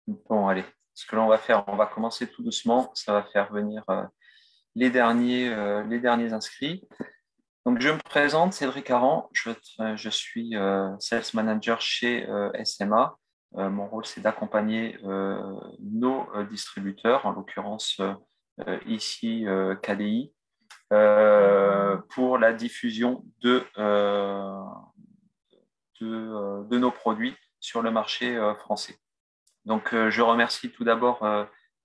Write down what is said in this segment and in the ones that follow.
Bon, allez, ce que l'on va faire, on va commencer tout doucement. Ça va faire venir les derniers inscrits. Donc, je me présente, Cédric Aran. Je suis Sales Manager chez SMA. Mon rôle, c'est d'accompagner nos distributeurs, en l'occurrence ici KDI, pour la diffusion de nos produits sur le marché français. Donc, je remercie tout d'abord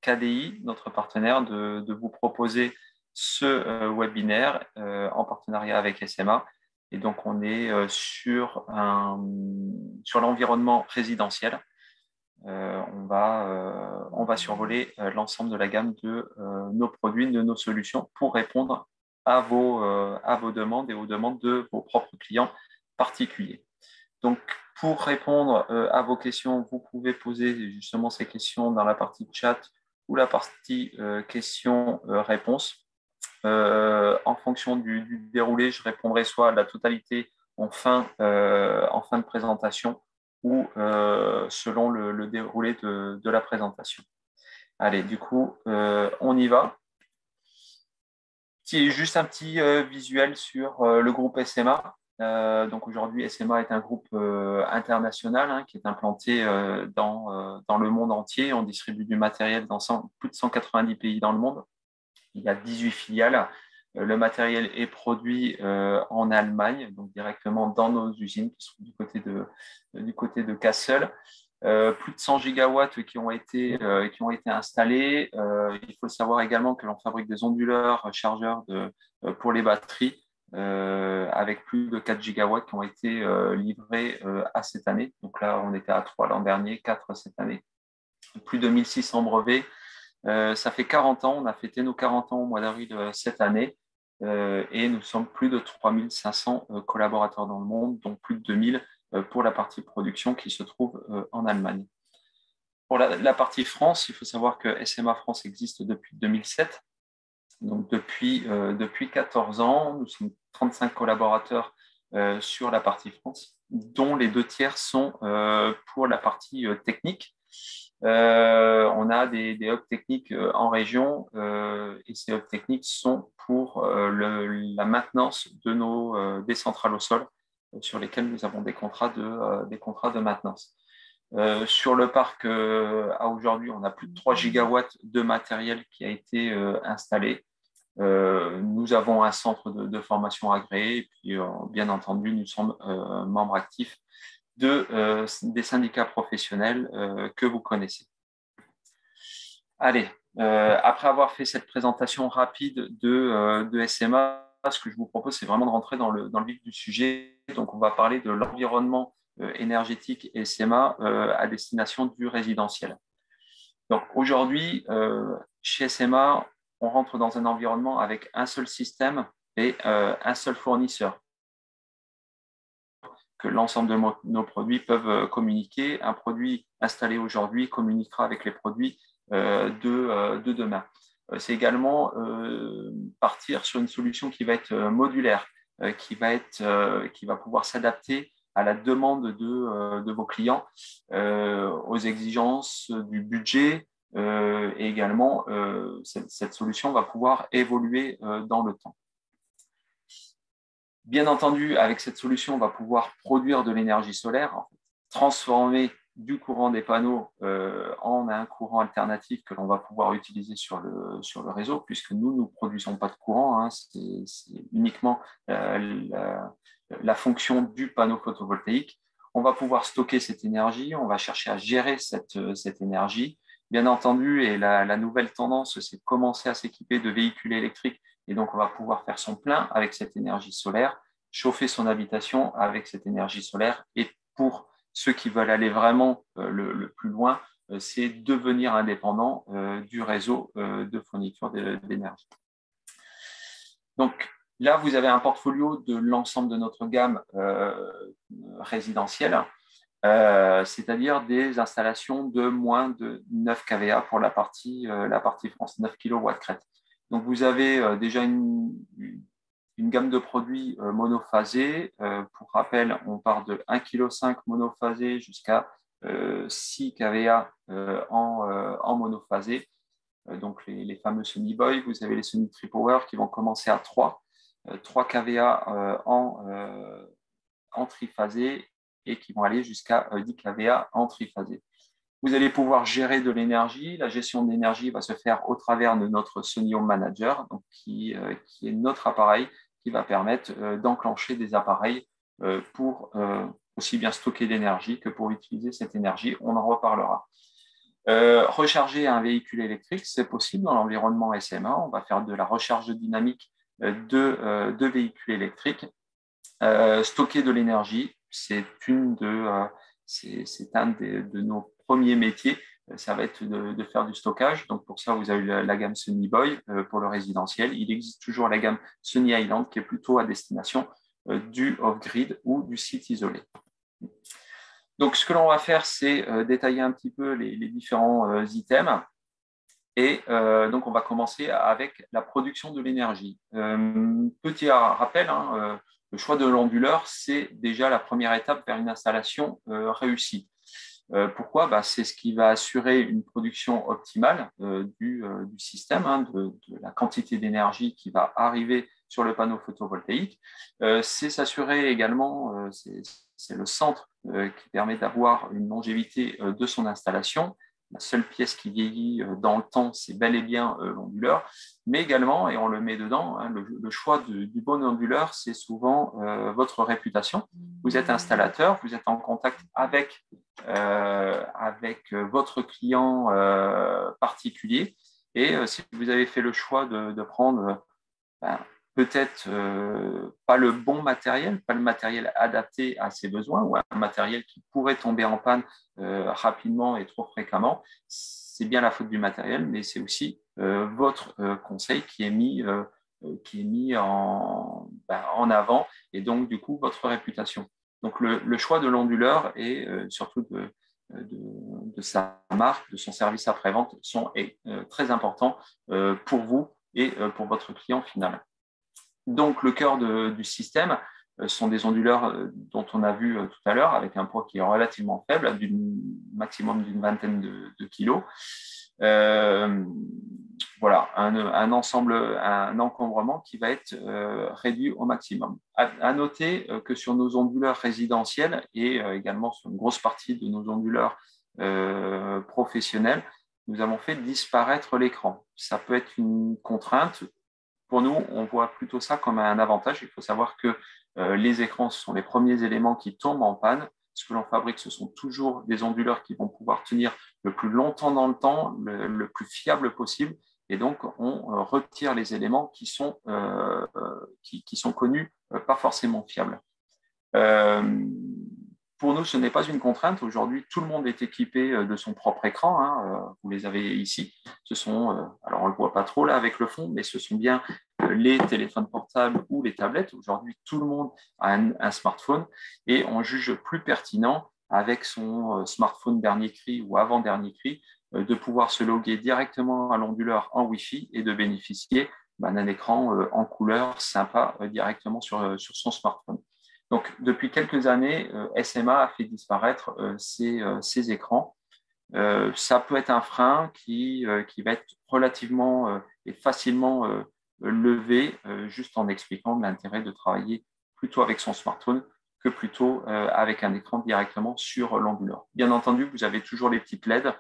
KDI, notre partenaire, de vous proposer ce webinaire en partenariat avec SMA. Et donc, on est sur l'environnement résidentiel. On va survoler l'ensemble de la gamme de nos produits, de nos solutions pour répondre à vos demandes et aux demandes de vos propres clients particuliers. Donc, pour répondre à vos questions, vous pouvez poser justement ces questions dans la partie chat ou la partie questions-réponses. En fonction du déroulé, je répondrai soit à la totalité en fin de présentation ou selon le déroulé de la présentation. Allez, du coup, on y va. Juste un petit visuel sur le groupe SMA. Donc aujourd'hui, SMA est un groupe international qui est implanté dans le monde entier. On distribue du matériel dans plus de 190 pays dans le monde. Il y a 18 filiales. Le matériel est produit en Allemagne, donc directement dans nos usines qui sont du côté de Kassel. Plus de 100 gigawatts qui ont été installés. Il faut savoir également que l'on fabrique des onduleurs chargeurs pour les batteries avec plus de 4 gigawatts qui ont été livrés à cette année. Donc là, on était à 3 l'an dernier, 4 cette année. Plus de 1600 brevets. Ça fait 40 ans, on a fêté nos 40 ans au mois d'avril cette année et nous sommes plus de 3500 collaborateurs dans le monde, dont plus de 2000 pour la partie production qui se trouve en Allemagne. Pour la partie France, il faut savoir que SMA France existe depuis 2007. Donc depuis 14 ans, nous sommes 35 collaborateurs sur la partie France, dont les 2 tiers sont pour la partie technique. On a des hubs techniques en région et ces hubs techniques sont pour la maintenance des centrales au sol sur lesquelles nous avons des contrats de maintenance. Sur le parc, à aujourd'hui, on a plus de 3 gigawatts de matériel qui a été installé. Nous avons un centre de formation agréé et puis, bien entendu, nous sommes membres actifs des syndicats professionnels que vous connaissez. Allez, après avoir fait cette présentation rapide de SMA, ce que je vous propose, c'est vraiment de rentrer dans le vif du sujet. Donc, on va parler de l'environnement énergétique SMA à destination du résidentiel. Donc, aujourd'hui, chez SMA, on rentre dans un environnement avec un seul système et un seul fournisseur que l'ensemble de nos produits peuvent communiquer. Un produit installé aujourd'hui communiquera avec les produits de demain. C'est également partir sur une solution qui va être modulaire, qui va pouvoir s'adapter à la demande de vos clients, aux exigences du budget, et également cette solution va pouvoir évoluer dans le temps. Bien entendu, avec cette solution, on va pouvoir produire de l'énergie solaire, transformer du courant des panneaux en un courant alternatif que l'on va pouvoir utiliser sur le réseau, puisque nous ne produisons pas de courant, c'est uniquement la fonction du panneau photovoltaïque. On va pouvoir stocker cette énergie, on va chercher à gérer cette énergie. Bien entendu, et la nouvelle tendance, c'est de commencer à s'équiper de véhicules électriques. Et donc, on va pouvoir faire son plein avec cette énergie solaire, chauffer son habitation avec cette énergie solaire. Et pour ceux qui veulent aller vraiment le plus loin, c'est devenir indépendant du réseau de fourniture d'énergie. Donc, là, vous avez un portfolio de l'ensemble de notre gamme résidentielle, c'est-à-dire des installations de moins de 9 kVA pour la partie France, 9 kW crête. Donc, vous avez déjà une gamme de produits monophasés. Pour rappel, on part de 1,5 kg monophasé jusqu'à 6 kVA en monophasé, donc les fameux Sony Boy. Vous avez les Sony Tripower qui vont commencer à 3 kVA en triphasé et qui vont aller jusqu'à 10 kVA en triphasé. Vous allez pouvoir gérer de l'énergie. La gestion de l'énergie va se faire au travers de notre Sony Home Manager, donc qui est notre appareil qui va permettre d'enclencher des appareils pour aussi bien stocker l'énergie que pour utiliser cette énergie. On en reparlera. Recharger un véhicule électrique, c'est possible dans l'environnement SMA. On va faire de la recharge dynamique de véhicules électriques. Stocker de l'énergie, c'est un de nos premiers métiers. Ça va être de faire du stockage. Donc pour ça, vous avez la gamme Sony Boy pour le résidentiel. Il existe toujours la gamme Sony Island qui est plutôt à destination du off-grid ou du site isolé. Donc ce que l'on va faire, c'est détailler un petit peu les différents items. Et donc on va commencer avec la production de l'énergie. Petit rappel, le choix de l'onduleur, c'est déjà la première étape vers une installation réussie. Pourquoi ? C'est ce qui va assurer une production optimale du système, de la quantité d'énergie qui va arriver sur le panneau photovoltaïque. C'est s'assurer également, c'est le centre qui permet d'avoir une longévité de son installation. La seule pièce qui vieillit dans le temps, c'est bel et bien l'onduleur. Mais également, et on le met dedans, le choix du bon onduleur, c'est souvent votre réputation. Vous êtes installateur, vous êtes en contact avec votre client particulier. Et si vous avez fait le choix de prendre peut-être pas le bon matériel, pas le matériel adapté à ses besoins ou un matériel qui pourrait tomber en panne rapidement et trop fréquemment, c'est bien la faute du matériel, mais c'est aussi votre conseil qui est mis en avant et donc du coup votre réputation. Donc le choix de l'onduleur et surtout de sa marque, de son service après-vente est très important pour vous et pour votre client final. Donc, le cœur du système sont des onduleurs dont on a vu tout à l'heure, avec un poids qui est relativement faible, maximum d'une vingtaine de kilos. Voilà, un ensemble, un encombrement qui va être réduit au maximum. À noter que sur nos onduleurs résidentiels et également sur une grosse partie de nos onduleurs professionnels, nous avons fait disparaître l'écran. Ça peut être une contrainte. Pour nous, on voit plutôt ça comme un avantage. Il faut savoir que les écrans, ce sont les premiers éléments qui tombent en panne. Ce que l'on fabrique, ce sont toujours des onduleurs qui vont pouvoir tenir le plus longtemps dans le temps, le plus fiable possible. Et donc, on retire les éléments qui sont connus, pas forcément fiables. Pour nous, ce n'est pas une contrainte. Aujourd'hui, tout le monde est équipé de son propre écran. Vous les avez ici. Ce sont, alors on ne le voit pas trop là avec le fond, mais ce sont bien les téléphones portables ou les tablettes. Aujourd'hui, tout le monde a un smartphone et on juge plus pertinent avec son smartphone dernier cri ou avant-dernier cri de pouvoir se loguer directement à l'onduleur en Wi-Fi et de bénéficier d'un écran en couleur sympa directement sur son smartphone. Donc, depuis quelques années, SMA a fait disparaître ces écrans. Ça peut être un frein qui va être relativement et facilement levé juste en expliquant l'intérêt de travailler plutôt avec son smartphone que plutôt avec un écran directement sur l'onduleur. Bien entendu, vous avez toujours les petites LED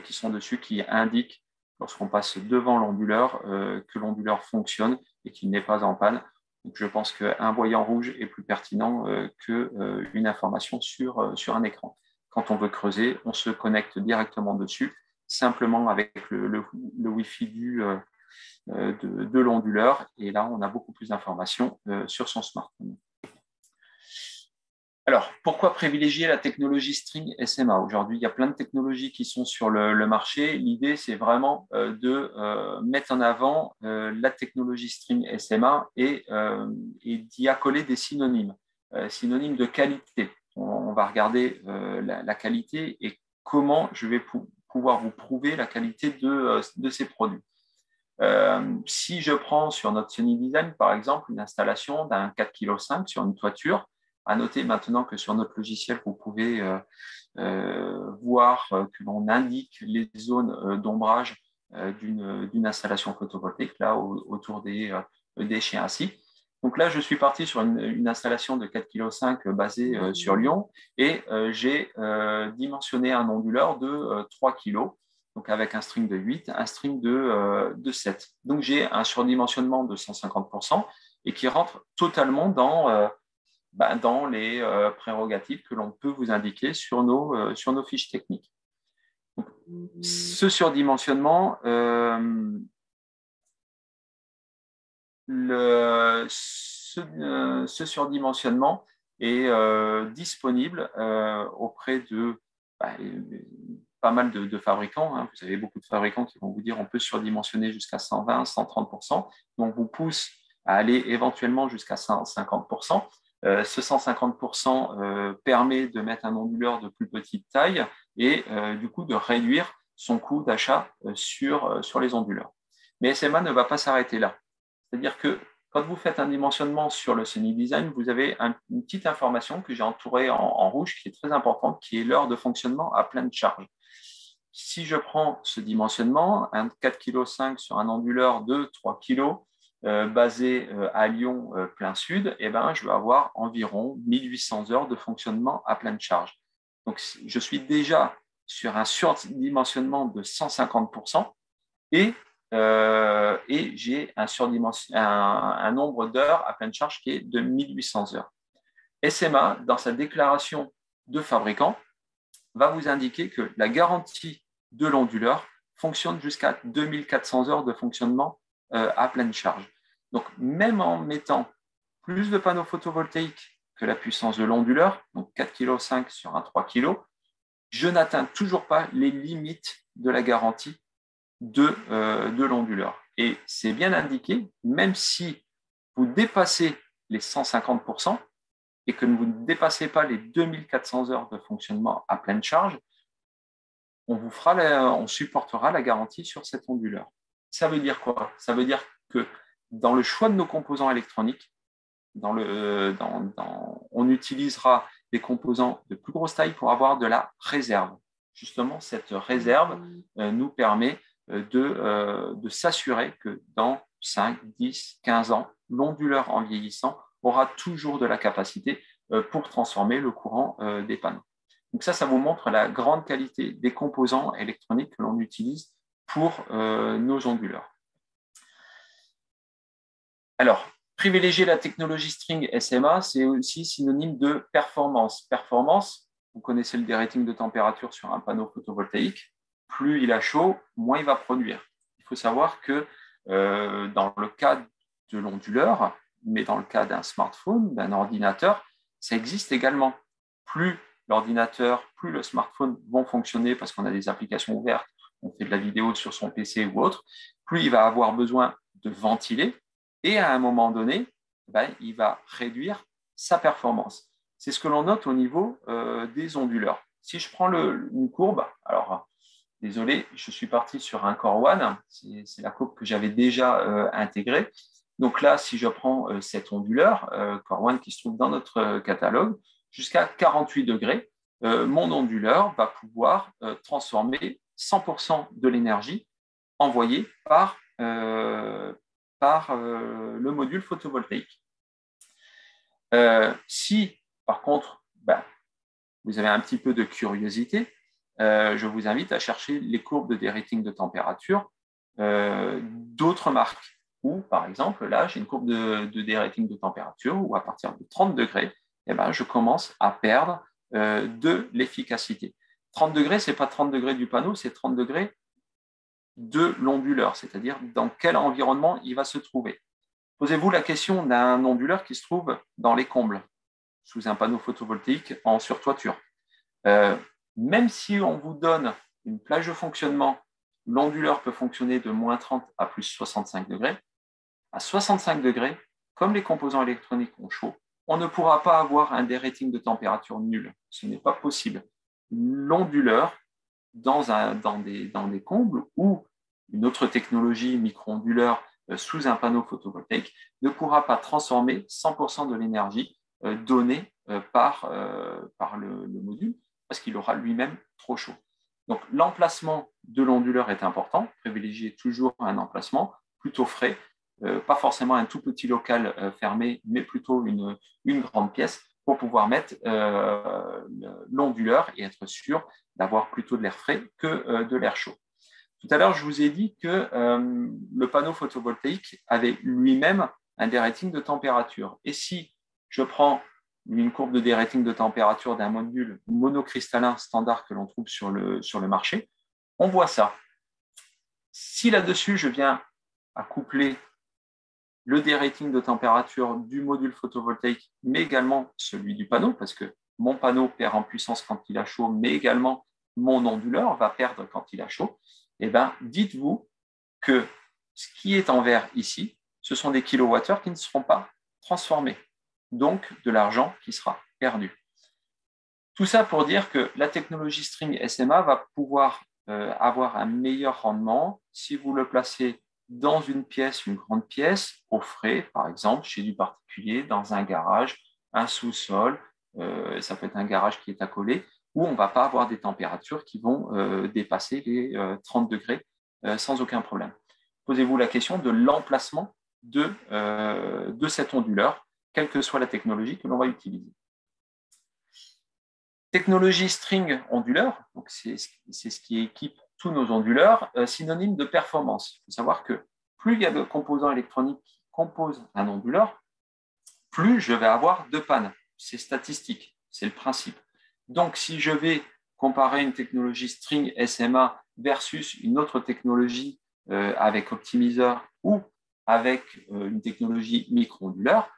qui sont dessus qui indiquent lorsqu'on passe devant l'onduleur que l'onduleur fonctionne et qu'il n'est pas en panne. Donc, je pense qu'un voyant rouge est plus pertinent qu'une information sur un écran. Quand on veut creuser, on se connecte directement dessus, simplement avec le Wi-Fi de l'onduleur. Et là, on a beaucoup plus d'informations sur son smartphone. Alors, pourquoi privilégier la technologie String SMA ? Aujourd'hui, il y a plein de technologies qui sont sur le marché. L'idée, c'est vraiment de mettre en avant la technologie String SMA et d'y accoler des synonymes, synonymes de qualité. On va regarder la qualité et comment je vais pouvoir vous prouver la qualité de ces produits. Si je prends sur notre Sony Design, par exemple, une installation d'un 4,5 kg sur une toiture, À noter maintenant que sur notre logiciel, vous pouvez voir que l'on indique les zones d'ombrage d'une installation photovoltaïque, là, autour des chiens-assis. Donc là, je suis parti sur une installation de 4,5 kg basée sur Lyon et j'ai dimensionné un onduleur de 3 kg, donc avec un string de 8, un string de 7. Donc j'ai un surdimensionnement de 150% et qui rentre totalement dans les prérogatives que l'on peut vous indiquer sur nos fiches techniques. Donc, ce surdimensionnement, ce surdimensionnement est disponible auprès de pas mal de fabricants. Hein. Vous avez beaucoup de fabricants qui vont vous dire on peut surdimensionner jusqu'à 120, 130%. Donc, vous pousse à aller éventuellement jusqu'à 150%. Ce 150% permet de mettre un onduleur de plus petite taille et du coup de réduire son coût d'achat sur les onduleurs. Mais SMA ne va pas s'arrêter là. C'est-à-dire que quand vous faites un dimensionnement sur le Sunny Design, vous avez une petite information que j'ai entourée en rouge qui est très importante, qui est l'heure de fonctionnement à pleine charge. Si je prends ce dimensionnement, un 4,5 kg sur un onduleur de 3 kg basé à Lyon plein sud, eh ben, je vais avoir environ 1800 heures de fonctionnement à pleine charge. Donc, je suis déjà sur un surdimensionnement de 150% et j'ai un nombre d'heures à pleine charge qui est de 1800 heures. SMA, dans sa déclaration de fabricant, va vous indiquer que la garantie de l'onduleur fonctionne jusqu'à 2400 heures de fonctionnement à pleine charge. Donc, même en mettant plus de panneaux photovoltaïques que la puissance de l'onduleur, donc 4,5 kg sur un 3 kg, je n'atteins toujours pas les limites de la garantie de l'onduleur. Et c'est bien indiqué, même si vous dépassez les 150% et que vous ne dépassez pas les 2400 heures de fonctionnement à pleine charge, on supportera la garantie sur cet onduleur. Ça veut dire quoi? Ça veut dire que dans le choix de nos composants électroniques, on utilisera des composants de plus grosse taille pour avoir de la réserve. Justement, cette réserve nous permet de s'assurer que dans 5, 10, 15 ans, l'onduleur en vieillissant aura toujours de la capacité pour transformer le courant des panneaux. Donc ça vous montre la grande qualité des composants électroniques que l'on utilise pour nos onduleurs. Alors, privilégier la technologie string SMA, c'est aussi synonyme de performance. Performance, vous connaissez le dérating de température sur un panneau photovoltaïque. Plus il a chaud, moins il va produire. Il faut savoir que dans le cas de l'onduleur, mais dans le cas d'un smartphone, d'un ordinateur, ça existe également. Plus l'ordinateur, plus le smartphone vont fonctionner parce qu'on a des applications ouvertes, on fait de la vidéo sur son PC ou autre, plus il va avoir besoin de ventiler et à un moment donné, il va réduire sa performance. C'est ce que l'on note au niveau des onduleurs. Si je prends une courbe, alors désolé, je suis parti sur un Core One, c'est la courbe que j'avais déjà intégrée. Donc là, si je prends cet onduleur, Core One qui se trouve dans notre catalogue, jusqu'à 48 degrés, mon onduleur va pouvoir transformer 100% de l'énergie envoyée par le module photovoltaïque. Si, par contre, vous avez un petit peu de curiosité, je vous invite à chercher les courbes de dérating de température d'autres marques. Ou, par exemple, là, j'ai une courbe de dérating de température où, à partir de 30 degrés, je commence à perdre de l'efficacité. 30 degrés, ce n'est pas 30 degrés du panneau, c'est 30 degrés de l'onduleur, c'est-à-dire dans quel environnement il va se trouver. Posez-vous la question d'un onduleur qui se trouve dans les combles, sous un panneau photovoltaïque en surtoiture. Même si on vous donne une plage de fonctionnement, l'onduleur peut fonctionner de moins 30 à plus 65 degrés. À 65 degrés, comme les composants électroniques ont chaud, on ne pourra pas avoir un dérating de température nul. Ce n'est pas possible. L'onduleur, dans des combles ou une autre technologie micro-onduleur sous un panneau photovoltaïque, ne pourra pas transformer 100% de l'énergie donné par le module, parce qu'il aura lui-même trop chaud. Donc, l'emplacement de l'onduleur est important. Privilégiez toujours un emplacement plutôt frais, pas forcément un tout petit local fermé, mais plutôt une grande pièce pour pouvoir mettre l'onduleur et être sûr d'avoir plutôt de l'air frais que de l'air chaud. Tout à l'heure, je vous ai dit que le panneau photovoltaïque avait lui-même un dérating de température. Et si je prends une courbe de dérating de température d'un module monocristallin standard que l'on trouve sur le marché, on voit ça. Si là-dessus, je viens à coupler le dérating de température du module photovoltaïque, mais également celui du panneau, parce que mon panneau perd en puissance quand il a chaud, mais également mon onduleur va perdre quand il a chaud, eh bien, dites-vous que ce qui est en vert ici, ce sont des kilowattheures qui ne seront pas transformés, donc de l'argent qui sera perdu. Tout ça pour dire que la technologie string SMA va pouvoir avoir un meilleur rendement si vous le placez dans une pièce, une grande pièce, au frais, par exemple, chez du particulier, dans un garage, un sous-sol, ça peut être un garage qui est accolé, où on ne va pas avoir des températures qui vont dépasser les 30 degrés sans aucun problème. Posez-vous la question de l'emplacement de cet onduleur, quelle que soit la technologie que l'on va utiliser. Technologie string onduleur, donc c'est ce qui équipe tous nos onduleurs, synonyme de performance. Il faut savoir que plus il y a de composants électroniques qui composent un onduleur, plus je vais avoir de pannes. C'est statistique, c'est le principe. Donc, si je vais comparer une technologie string SMA versus une autre technologie avec optimiseur ou avec une technologie micro-onduleur,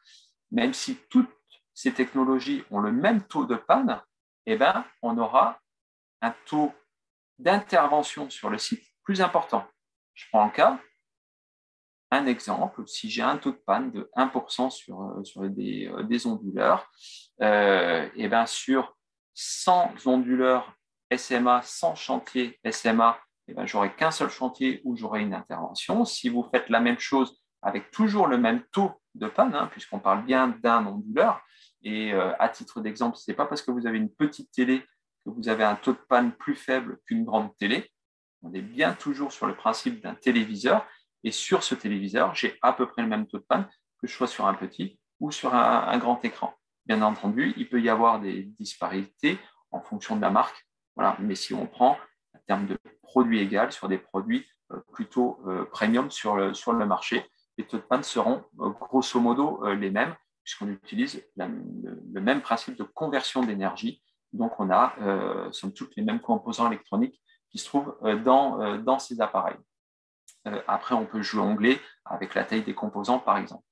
même si toutes ces technologies ont le même taux de panne, eh ben, on aura un taux d'intervention sur le site plus important. Je prends un exemple, si j'ai un taux de panne de 1% sur des onduleurs, et ben sur 100 onduleurs SMA, 100 chantiers SMA, et ben j'aurai qu'un seul chantier où j'aurai une intervention. Si vous faites la même chose avec toujours le même taux de panne, puisqu'on parle bien d'un onduleur, et à titre d'exemple, ce n'est pas parce que vous avez une petite télé que vous avez un taux de panne plus faible qu'une grande télé. On est bien toujours sur le principe d'un téléviseur. Et sur ce téléviseur, j'ai à peu près le même taux de panne que je sois sur un petit ou sur un grand écran. Bien entendu, il peut y avoir des disparités en fonction de la marque. Voilà. Mais si on prend en termes de produits égaux sur des produits plutôt premium sur le marché, les taux de panne seront grosso modo les mêmes, puisqu'on utilise le même principe de conversion d'énergie. Donc, on a somme toute les mêmes composants électroniques qui se trouvent dans ces appareils. Après, on peut jongler avec la taille des composants, par exemple.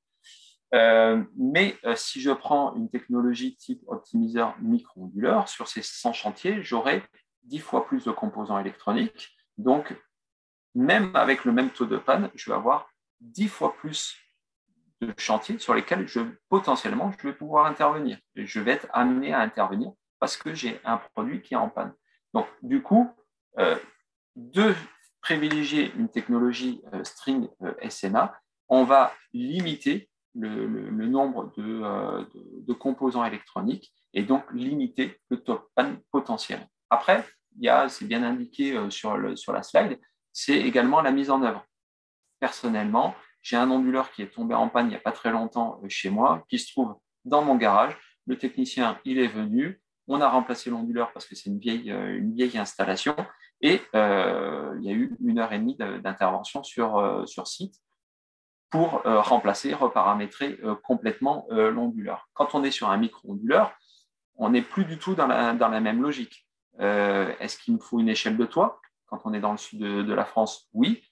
Mais si je prends une technologie type optimiseur micro-onduleur, sur ces 100 chantiers, j'aurai 10 fois plus de composants électroniques. Donc, même avec le même taux de panne, je vais avoir 10 fois plus de chantiers sur lesquels potentiellement je vais pouvoir intervenir. Et je vais être amené à intervenir parce que j'ai un produit qui est en panne. Donc, du coup, de privilégier une technologie string SMA, on va limiter le nombre de composants électroniques et donc limiter le taux de panne potentiel. Après, c'est bien indiqué sur la slide, c'est également la mise en œuvre. Personnellement, j'ai un onduleur qui est tombé en panne il n'y a pas très longtemps chez moi, qui se trouve dans mon garage. Le technicien, il est venu, on a remplacé l'onduleur parce que c'est une vieille installation et il y a eu 1h30 d'intervention sur site pour remplacer, reparamétrer complètement l'onduleur. Quand on est sur un micro-onduleur, on n'est plus du tout dans la même logique. Est-ce qu'il me faut une échelle de toit? Quand on est dans le sud de la France, oui,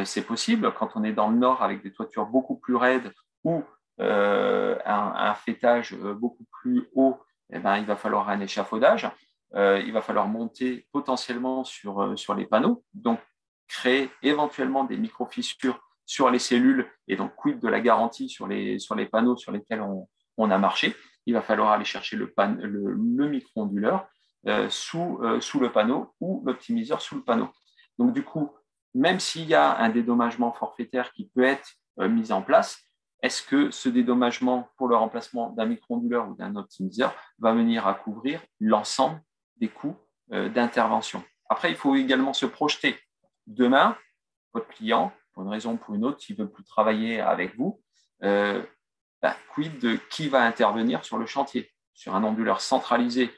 c'est possible. Quand on est dans le nord avec des toitures beaucoup plus raides ou un fêtage beaucoup plus haut, eh ben, il va falloir un échafaudage. Il va falloir monter potentiellement sur les panneaux, donc créer éventuellement des micro-fissures sur les cellules et donc quid de la garantie sur les panneaux sur lesquels on a marché. Il va falloir aller chercher le micro-onduleur sous le panneau ou l'optimiseur sous le panneau. Donc, du coup, même s'il y a un dédommagement forfaitaire qui peut être mis en place, est-ce que ce dédommagement pour le remplacement d'un micro-onduleur ou d'un optimiseur va venir à couvrir l'ensemble des coûts d'intervention. Après, il faut également se projeter. Demain, votre client, pour une raison ou pour une autre, s'il ne veut plus travailler avec vous, quid de qui va intervenir sur le chantier? Sur un onduleur centralisé,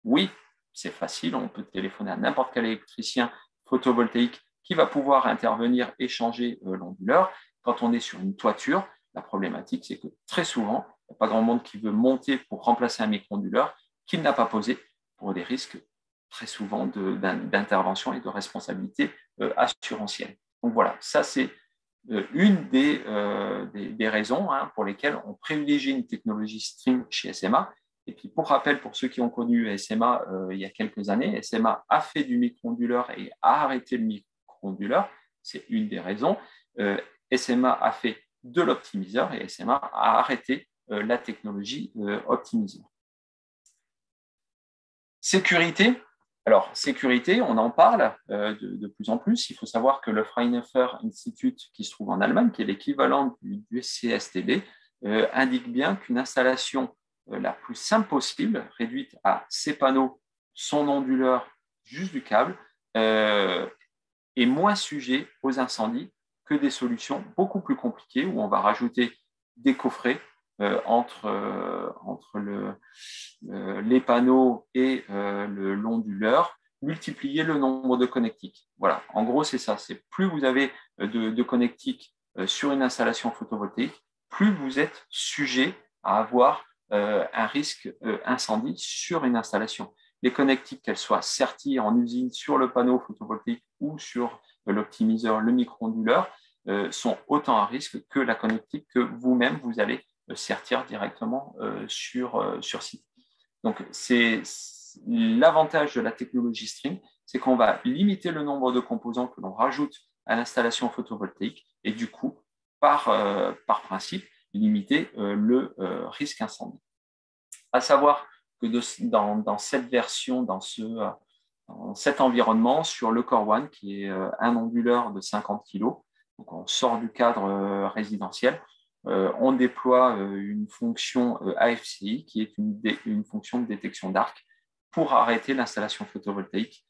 oui, c'est facile, on peut téléphoner à n'importe quel électricien photovoltaïque qui va pouvoir intervenir et changer l'onduleur. Quand on est sur une toiture, la problématique, c'est que très souvent, il n'y a pas grand monde qui veut monter pour remplacer un micro-onduleur qu'il n'a pas posé pour des risques très souvent d'intervention et de responsabilité assurantielle. Donc voilà, ça c'est une des raisons pour lesquelles on privilégie une technologie String chez SMA. Et puis pour rappel, pour ceux qui ont connu SMA il y a quelques années, SMA a fait du micro-onduleur et a arrêté le micro-onduleur. C'est une des raisons. SMA a fait de l'optimiseur et SMA a arrêté la technologie optimiseur. Sécurité. Alors, sécurité, on en parle de plus en plus. Il faut savoir que le Fraunhofer Institute, qui se trouve en Allemagne, qui est l'équivalent du CSTB, indique bien qu'une installation la plus simple possible, réduite à ses panneaux, son onduleur, juste du câble, est moins sujet aux incendies que des solutions beaucoup plus compliquées où on va rajouter des coffrets entre les panneaux et l'onduleur, multiplier le nombre de connectiques. Voilà, en gros, c'est ça. C'est plus vous avez de connectiques sur une installation photovoltaïque, plus vous êtes sujet à avoir un risque incendie sur une installation. Les connectiques, qu'elles soient serties en usine sur le panneau photovoltaïque ou sur l'optimiseur, le micro-onduleur, sont autant à risque que la connectique que vous-même, vous allez sertir directement sur site. Donc, c'est l'avantage de la technologie String, c'est qu'on va limiter le nombre de composants que l'on rajoute à l'installation photovoltaïque et du coup, par principe, limiter le risque incendie. À savoir que dans cette version, dans cet environnement, sur le Core One, qui est un onduleur de 50 kg, donc on sort du cadre résidentiel, on déploie une fonction AFCI qui est une fonction de détection d'arc pour arrêter l'installation photovoltaïque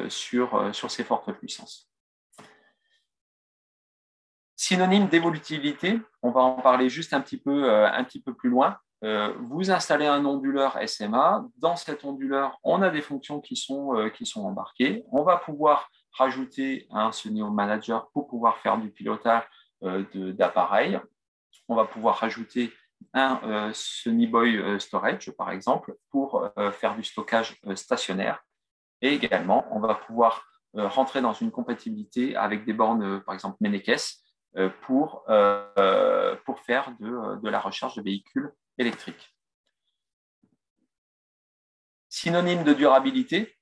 sur ces fortes puissances. Synonyme d'évolutivité, on va en parler juste un petit peu plus loin. Vous installez un onduleur SMA. Dans cet onduleur, on a des fonctions qui sont embarquées. On va pouvoir rajouter un Sunio Manager pour pouvoir faire du pilotage d'appareils. On va pouvoir rajouter un Sunny Boy Storage, par exemple, pour faire du stockage stationnaire. Et également, on va pouvoir rentrer dans une compatibilité avec des bornes, par exemple Menekes, pour faire de la recharge de véhicules électriques. Synonyme de durabilité,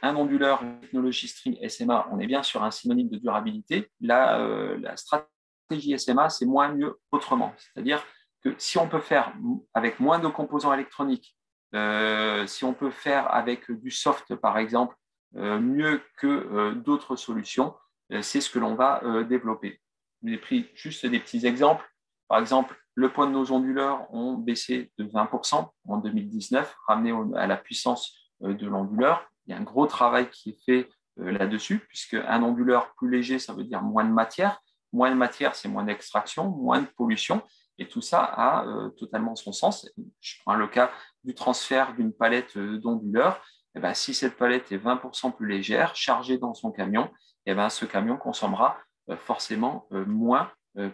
un onduleur technologie String SMA, on est bien sur un synonyme de durabilité. La stratégie SMA, c'est moins mieux autrement. C'est-à-dire que si on peut faire avec moins de composants électroniques, si on peut faire avec du soft, par exemple, mieux que d'autres solutions, c'est ce que l'on va développer. J'ai pris juste des petits exemples. Par exemple, le poids de nos onduleurs ont baissé de 20% en 2019, ramené à la puissance de l'onduleur. Il y a un gros travail qui est fait là-dessus, puisque un onduleur plus léger, ça veut dire moins de matière. Moins de matière, c'est moins d'extraction, moins de pollution. Et tout ça a totalement son sens. Je prends le cas du transfert d'une palette d'onduleurs. Eh bien, si cette palette est 20% plus légère, chargée dans son camion, eh bien, ce camion consommera forcément moins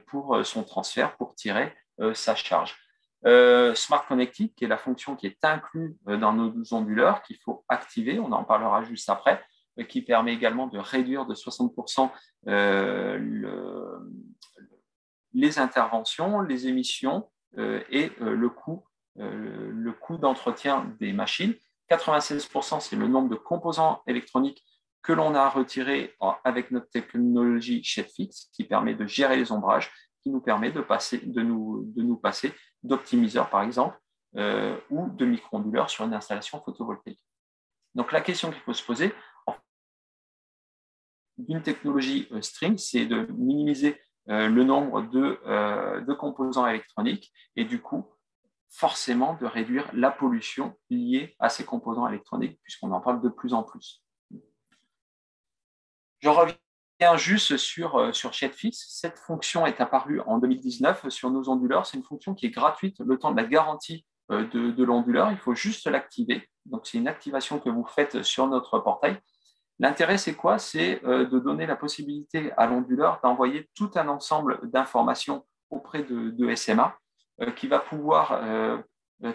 pour son transfert, pour tirer sa charge. Smart Connected, qui est la fonction qui est inclue dans nos onduleurs, qu'il faut activer, on en parlera juste après, qui permet également de réduire de 60% les interventions, les émissions et le coût d'entretien des machines. 96%, c'est le nombre de composants électroniques que l'on a retirés avec notre technologie ShedFix, qui permet de gérer les ombrages, qui nous permet de nous passer d'optimiseurs, par exemple, ou de micro-onduleurs sur une installation photovoltaïque. Donc, la question qu'il faut se poser d'une technologie String, c'est de minimiser le nombre de composants électroniques et du coup, forcément de réduire la pollution liée à ces composants électroniques puisqu'on en parle de plus en plus. Je reviens juste sur Jetfix. Cette fonction est apparue en 2019 sur nos onduleurs. C'est une fonction qui est gratuite le temps de la garantie de l'onduleur. Il faut juste l'activer. Donc, c'est une activation que vous faites sur notre portail. L'intérêt, c'est quoi? C'est de donner la possibilité à l'onduleur d'envoyer tout un ensemble d'informations auprès de SMA qui va pouvoir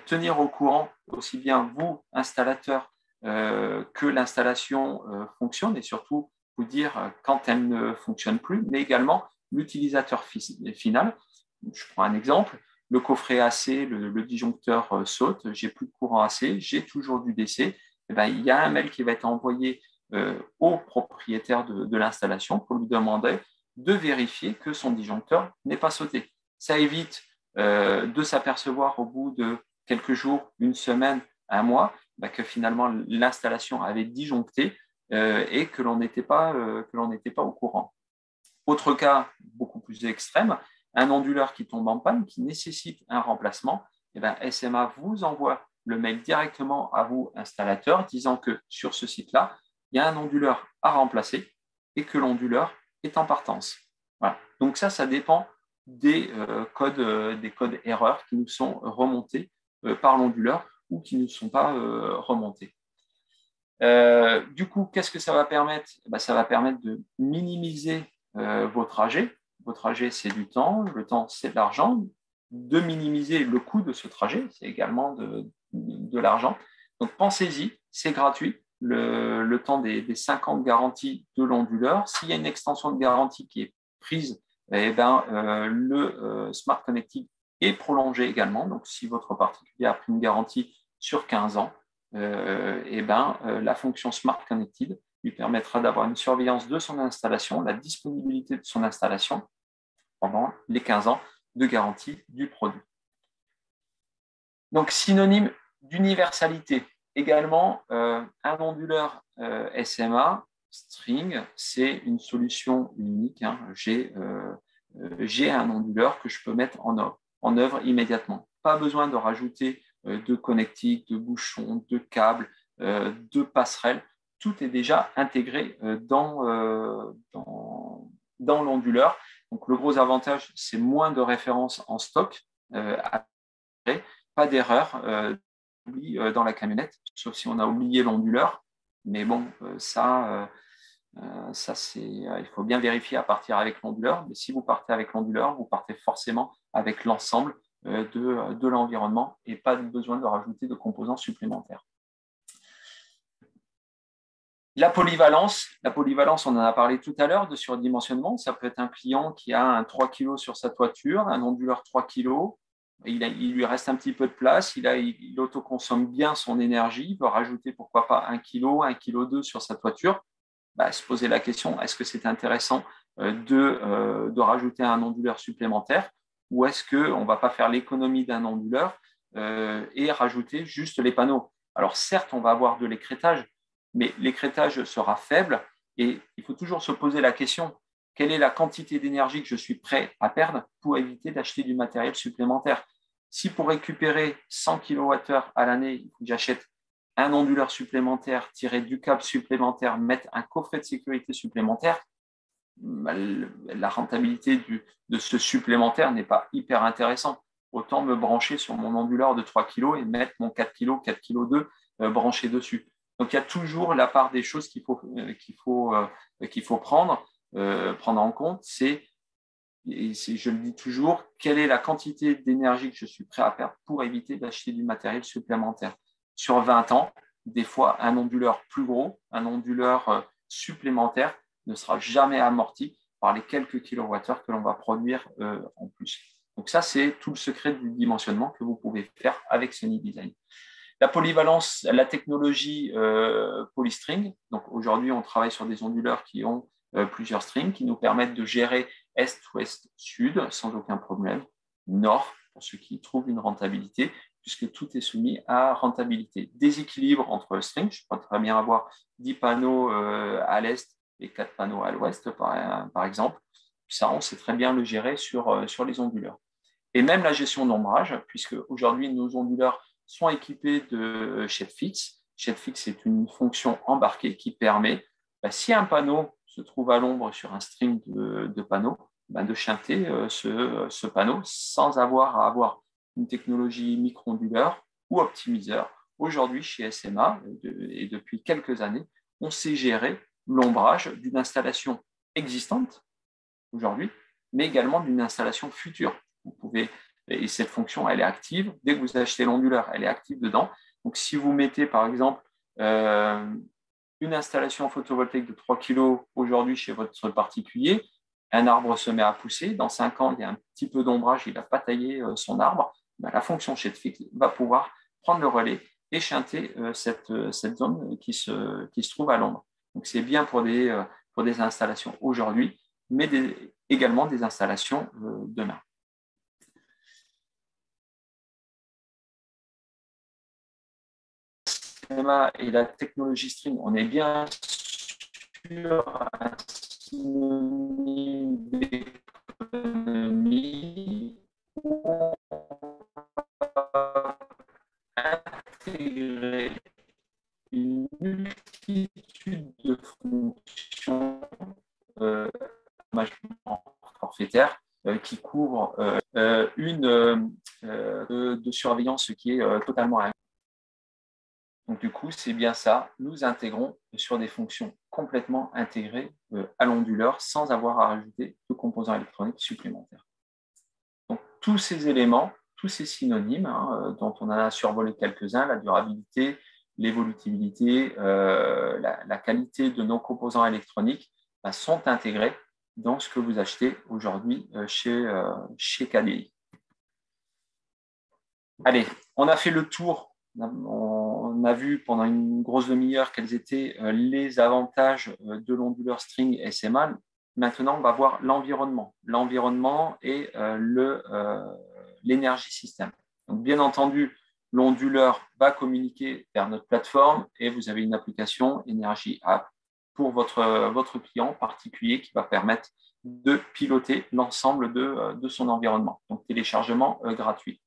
tenir au courant aussi bien vous, installateur, que l'installation fonctionne et surtout vous dire quand elle ne fonctionne plus, mais également l'utilisateur final. Je prends un exemple. Le coffret AC, le disjoncteur saute, j'ai plus de courant AC, j'ai toujours du DC. Eh bien, il y a un mail qui va être envoyé au propriétaire de l'installation pour lui demander de vérifier que son disjoncteur n'est pas sauté. Ça évite de s'apercevoir au bout de quelques jours, une semaine, un mois, que finalement l'installation avait disjoncté et que l'on n'était pas au courant. Autre cas beaucoup plus extrême, un onduleur qui tombe en panne, qui nécessite un remplacement, eh bien, SMA vous envoie le mail directement à vous, installateur, disant que sur ce site-là, il y a un onduleur à remplacer et que l'onduleur est en partance. Voilà. Donc ça dépend des codes erreurs qui nous sont remontés par l'onduleur ou qui ne sont pas remontés. Du coup, qu'est-ce que ça va permettre? Ça va permettre de minimiser vos trajets. Vos trajets, c'est du temps. Le temps, c'est de l'argent. De minimiser le coût de ce trajet, c'est également de l'argent. Donc, pensez-y, c'est gratuit. Le temps des 5 ans de garantie de l'onduleur. S'il y a une extension de garantie qui est prise, le Smart Connected est prolongé également. Donc, si votre particulier a pris une garantie sur 15 ans, la fonction Smart Connected lui permettra d'avoir une surveillance de son installation, la disponibilité de son installation pendant les 15 ans de garantie du produit. Donc, synonyme d'universalité. Également, un onduleur SMA string, c'est une solution unique. J'ai un onduleur que je peux mettre en œuvre immédiatement. Pas besoin de rajouter de connectiques, de bouchons, de câbles, de passerelles. Tout est déjà intégré dans l'onduleur. Donc, le gros avantage, c'est moins de références en stock, pas d'erreur dans la camionnette, sauf si on a oublié l'onduleur. Mais bon, il faut bien vérifier à partir avec l'onduleur. Mais si vous partez avec l'onduleur, vous partez forcément avec l'ensemble de l'environnement et pas besoin de rajouter de composants supplémentaires. La polyvalence, on en a parlé tout à l'heure de surdimensionnement. Ça peut être un client qui a un 3 kg sur sa toiture, un onduleur 3 kg. Il lui reste un petit peu de place, il autoconsomme bien son énergie, il peut rajouter pourquoi pas 1 kg, 1,2 kg sur sa toiture. Se poser la question, est-ce que c'est intéressant de rajouter un onduleur supplémentaire ou est-ce qu'on ne va pas faire l'économie d'un onduleur et rajouter juste les panneaux? Alors certes, on va avoir de l'écrêtage, mais l'écrêtage sera faible et il faut toujours se poser la question, quelle est la quantité d'énergie que je suis prêt à perdre pour éviter d'acheter du matériel supplémentaire? Si pour récupérer 100 kWh à l'année, il faut que j'achète un onduleur supplémentaire, tirer du câble supplémentaire, mettre un coffret de sécurité supplémentaire, la rentabilité de ce supplémentaire n'est pas hyper intéressante. Autant me brancher sur mon onduleur de 3 kg et mettre mon 4 kg, 4 kg 2 branché dessus. Donc, il y a toujours la part des choses qu'il faut prendre en compte. Je le dis toujours, quelle est la quantité d'énergie que je suis prêt à perdre pour éviter d'acheter du matériel supplémentaire? Sur 20 ans, des fois, un onduleur plus gros, un onduleur supplémentaire ne sera jamais amorti par les quelques kilowattheures que l'on va produire en plus. Donc ça, c'est tout le secret du dimensionnement que vous pouvez faire avec Sunny Design. La polyvalence, la technologie polystring. Donc aujourd'hui, on travaille sur des onduleurs qui ont plusieurs strings qui nous permettent de gérer est, ouest, sud sans aucun problème. Nord, pour ceux qui trouvent une rentabilité, puisque tout est soumis à rentabilité. Déséquilibre entre strings, je peux très bien avoir 10 panneaux à l'est et 4 panneaux à l'ouest, par exemple. ça, on sait très bien le gérer sur les onduleurs. Et même la gestion d'ombrage, puisque aujourd'hui, nos onduleurs sont équipés de ShadFix. ShadFix est une fonction embarquée qui permet, si un panneau se trouve à l'ombre sur un string de panneaux, de shunter ce panneau sans avoir à avoir une technologie micro-onduleur ou optimiseur. Aujourd'hui, chez SMA, et depuis quelques années, on sait gérer l'ombrage d'une installation existante aujourd'hui, mais également d'une installation future. Vous pouvez, et cette fonction, elle est active. Dès que vous achetez l'onduleur, elle est active dedans. Donc, si vous mettez, par exemple, une installation photovoltaïque de 3 kg aujourd'hui chez votre particulier, un arbre se met à pousser. Dans 5 ans, il y a un petit peu d'ombrage, il n'a pas taillé son arbre. La fonction ShadFix va pouvoir prendre le relais et shunter cette zone qui se trouve à l'ombre. Donc, c'est bien pour des installations aujourd'hui, mais également des installations demain. Et la technologie string, on est bien sûr un synonyme d'économie où on va intégrer une multitude de fonctions forfaitaires qui couvrent une de surveillance qui est totalement. Donc, du coup, c'est bien ça. Nous intégrons sur des fonctions complètement intégrées à l'onduleur sans avoir à rajouter de composants électroniques supplémentaires. Donc, tous ces éléments, tous ces synonymes dont on a survolé quelques-uns, la durabilité, l'évolutivité, la qualité de nos composants électroniques sont intégrés dans ce que vous achetez aujourd'hui chez KDI. Allez, on a fait le tour. On a vu pendant une grosse demi-heure quels étaient les avantages de l'onduleur string SMA. Maintenant, on va voir l'environnement. L'environnement et l'énergie système. Donc, bien entendu, l'onduleur va communiquer vers notre plateforme et vous avez une application Energy App pour votre client particulier qui va permettre de piloter l'ensemble de son environnement. Donc, téléchargement gratuit.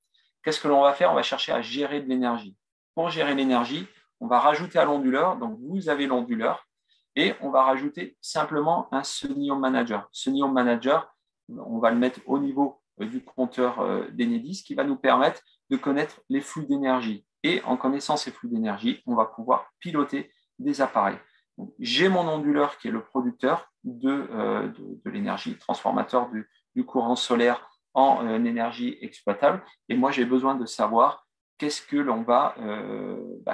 Qu'est-ce que l'on va faire? On va chercher à gérer de l'énergie. Pour gérer l'énergie, on va rajouter à l'onduleur, donc vous avez l'onduleur, et on va rajouter simplement un Sunny Home Manager. Sunny Home Manager, on va le mettre au niveau du compteur d'Enedis qui va nous permettre de connaître les flux d'énergie. Et en connaissant ces flux d'énergie, on va pouvoir piloter des appareils. J'ai mon onduleur qui est le producteur de l'énergie, transformateur du courant solaire en énergie exploitable. Et moi, j'ai besoin de savoir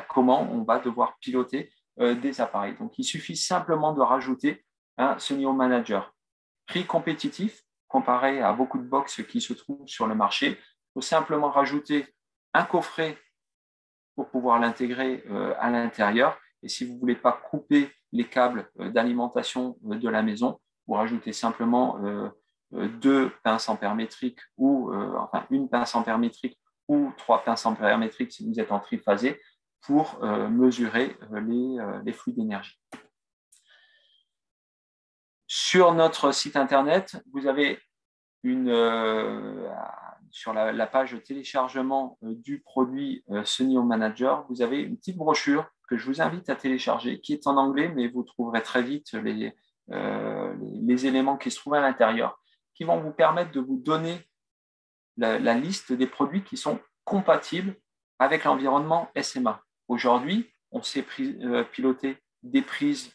comment on va devoir piloter des appareils. Donc, il suffit simplement de rajouter un Sunny Home Manager. Prix compétitif, comparé à beaucoup de box qui se trouvent sur le marché. Il faut simplement rajouter un coffret pour pouvoir l'intégrer à l'intérieur. Et si vous ne voulez pas couper les câbles d'alimentation de la maison, vous rajoutez simplement 2 pinces ampères-métriques ou une pince ampère-métrique ou 3 pinces ampères-métriques si vous êtes en triphasé pour mesurer les flux d'énergie. Sur notre site internet, vous avez sur la page téléchargement du produit Sunny Home Manager, vous avez une petite brochure que je vous invite à télécharger qui est en anglais, mais vous trouverez très vite les éléments qui se trouvent à l'intérieur qui vont vous permettre de vous donner la liste des produits qui sont compatibles avec l'environnement SMA. Aujourd'hui, on sait piloter des prises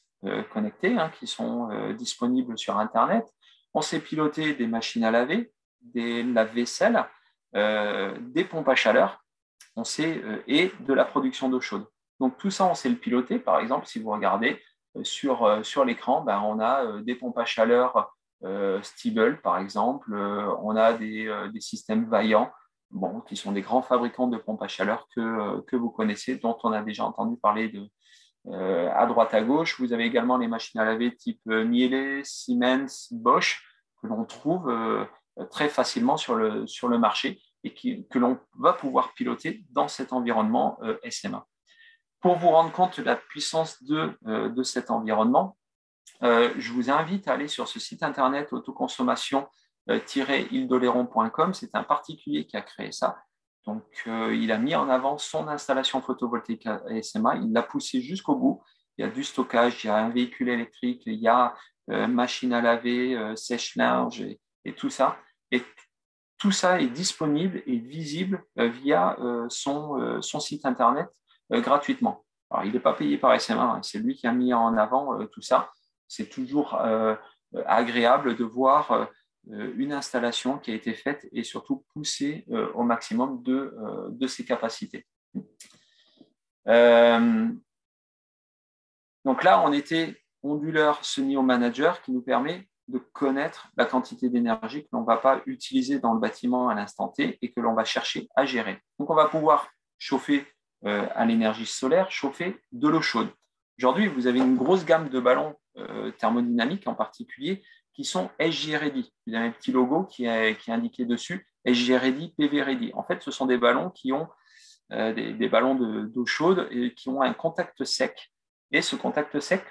connectées qui sont disponibles sur Internet. On sait piloter des machines à laver, des lave-vaisselle, des pompes à chaleur, et de la production d'eau chaude. Donc tout ça, on sait le piloter. Par exemple, si vous regardez sur l'écran, on a des pompes à chaleur Stiebel, par exemple. On a des systèmes Vaillant, qui sont des grands fabricants de pompes à chaleur que vous connaissez, dont on a déjà entendu parler à droite à gauche. Vous avez également les machines à laver type Miele, Siemens, Bosch, que l'on trouve très facilement sur le marché et que l'on va pouvoir piloter dans cet environnement SMA. Pour vous rendre compte de la puissance de cet environnement, je vous invite à aller sur ce site internet autoconsommation-ildoléron.com. C'est un particulier qui a créé ça. Donc, il a mis en avant son installation photovoltaïque à SMA. Il l'a poussé jusqu'au bout. Il y a du stockage, il y a un véhicule électrique, il y a machine à laver, sèche-linge et tout ça. Et tout ça est disponible et visible via son site internet gratuitement. Alors, il n'est pas payé par SMA, hein, c'est lui qui a mis en avant tout ça. C'est toujours agréable de voir une installation qui a été faite et surtout poussée au maximum de ses capacités. Donc là, on était onduleur Sunio Manager qui nous permet de connaître la quantité d'énergie que l'on ne va pas utiliser dans le bâtiment à l'instant T et que l'on va chercher à gérer. Donc, on va pouvoir chauffer à l'énergie solaire, chauffer de l'eau chaude. Aujourd'hui, vous avez une grosse gamme de ballons thermodynamiques en particulier qui sont SJ Ready. Vous avez un petit logo qui est indiqué dessus, SJ Ready, PV Ready. En fait, ce sont des ballons qui ont des ballons d'eau chaude et qui ont un contact sec. Et ce contact sec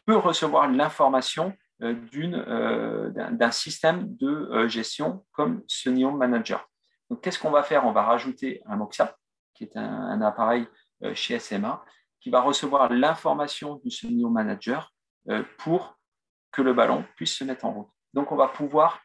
peut recevoir l'information d'un système de gestion comme Sunio Manager. Donc, qu'est-ce qu'on va faire? On va rajouter un Moxa, qui est un appareil chez SMA, qui va recevoir l'information du Sunio Manager pour que le ballon puisse se mettre en route. Donc, on va pouvoir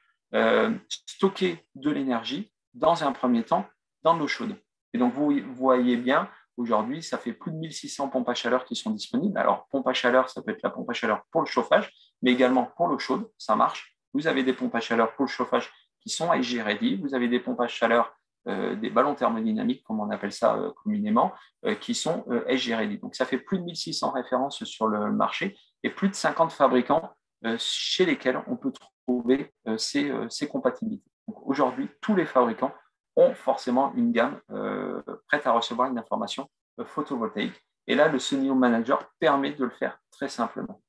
stocker de l'énergie dans un premier temps dans l'eau chaude. Et donc, vous voyez bien, aujourd'hui, ça fait plus de 1600 pompes à chaleur qui sont disponibles. Alors, pompe à chaleur, ça peut être la pompe à chaleur pour le chauffage, mais également pour l'eau chaude, ça marche. Vous avez des pompes à chaleur pour le chauffage qui sont SJ Ready. Vous avez des pompes à chaleur, des ballons thermodynamiques, comme on appelle ça communément, qui sont SJ Ready. Donc, ça fait plus de 1600 références sur le marché et plus de 50 fabricants chez lesquels on peut trouver ces compatibilités. Donc, aujourd'hui, tous les fabricants ont forcément une gamme prête à recevoir une information photovoltaïque. Et là, le Sunio Manager permet de le faire très simplement.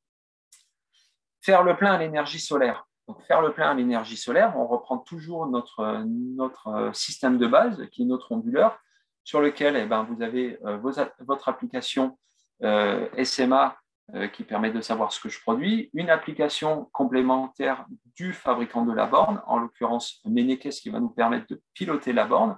Faire le plein à l'énergie solaire. Donc, faire le plein à l'énergie solaire, on reprend toujours notre système de base, qui est notre onduleur, sur lequel vous avez votre application SMA qui permet de savoir ce que je produis, une application complémentaire du fabricant de la borne, en l'occurrence Menekes, qui va nous permettre de piloter la borne,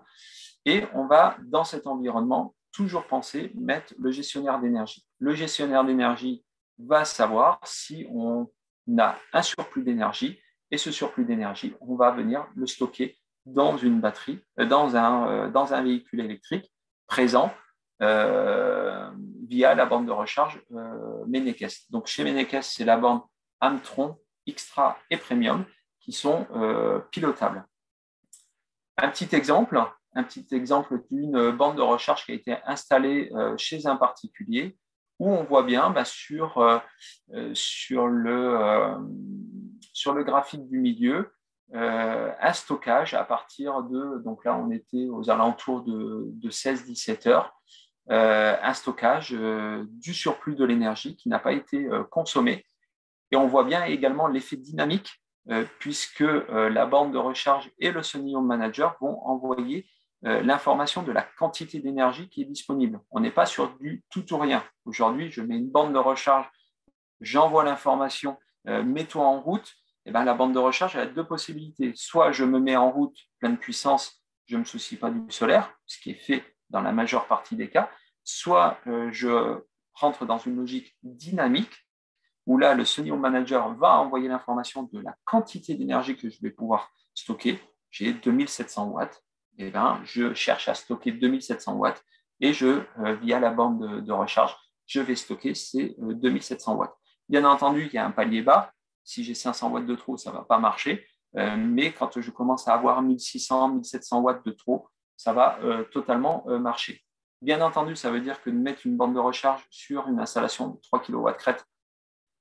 et on va, dans cet environnement, toujours penser mettre le gestionnaire d'énergie. Le gestionnaire d'énergie va savoir si on a un surplus d'énergie, et ce surplus d'énergie, on va venir le stocker dans une batterie, dans un véhicule électrique présent via la borne de recharge Menekes. Donc chez Menekes, c'est la borne Amtron, Extra et Premium qui sont pilotables. Un petit exemple d'une borne de recharge qui a été installée chez un particulier où on voit bien sur le graphique du milieu un stockage à partir de, donc là on était aux alentours de 16-17 heures, un stockage du surplus de l'énergie qui n'a pas été consommé. Et on voit bien également l'effet dynamique puisque la borne de recharge et le Sunio Manager vont envoyer l'information de la quantité d'énergie qui est disponible. On n'est pas sur du tout ou rien. Aujourd'hui, je mets une borne de recharge, j'envoie l'information, mets-toi en route. Et la borne de recharge, elle a deux possibilités. Soit je me mets en route pleine puissance, je ne me soucie pas du solaire, ce qui est fait dans la majeure partie des cas, soit je rentre dans une logique dynamique, où là, le Sunio Manager va envoyer l'information de la quantité d'énergie que je vais pouvoir stocker. J'ai 2700 watts. Et je cherche à stocker 2700 watts et via la borne de recharge, je vais stocker ces 2700 watts. Bien entendu, il y a un palier bas. Si j'ai 500 watts de trop, ça ne va pas marcher. Mais quand je commence à avoir 1600, 1700 watts de trop, ça va totalement marcher. Bien entendu, ça veut dire que de mettre une borne de recharge sur une installation de 3 kW crête,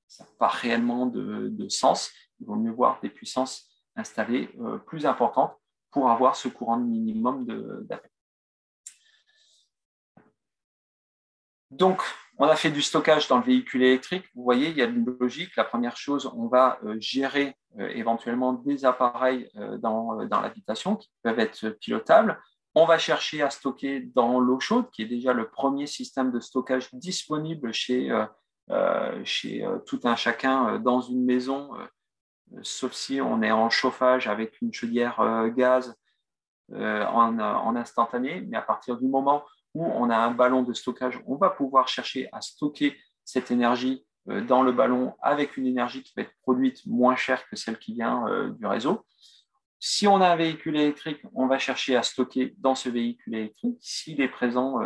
ça n'a pas réellement de sens. Il vaut mieux voir des puissances installées plus importantes pour avoir ce courant minimum d'appel. Donc, on a fait du stockage dans le véhicule électrique. Vous voyez, il y a une logique. La première chose, on va gérer éventuellement des appareils dans l'habitation qui peuvent être pilotables. On va chercher à stocker dans l'eau chaude, qui est déjà le premier système de stockage disponible chez chez tout un chacun dans une maison, sauf si on est en chauffage avec une chaudière gaz en instantané. Mais à partir du moment où on a un ballon de stockage, on va pouvoir chercher à stocker cette énergie dans le ballon avec une énergie qui va être produite moins chère que celle qui vient du réseau. Si on a un véhicule électrique, on va chercher à stocker dans ce véhicule électrique s'il est présent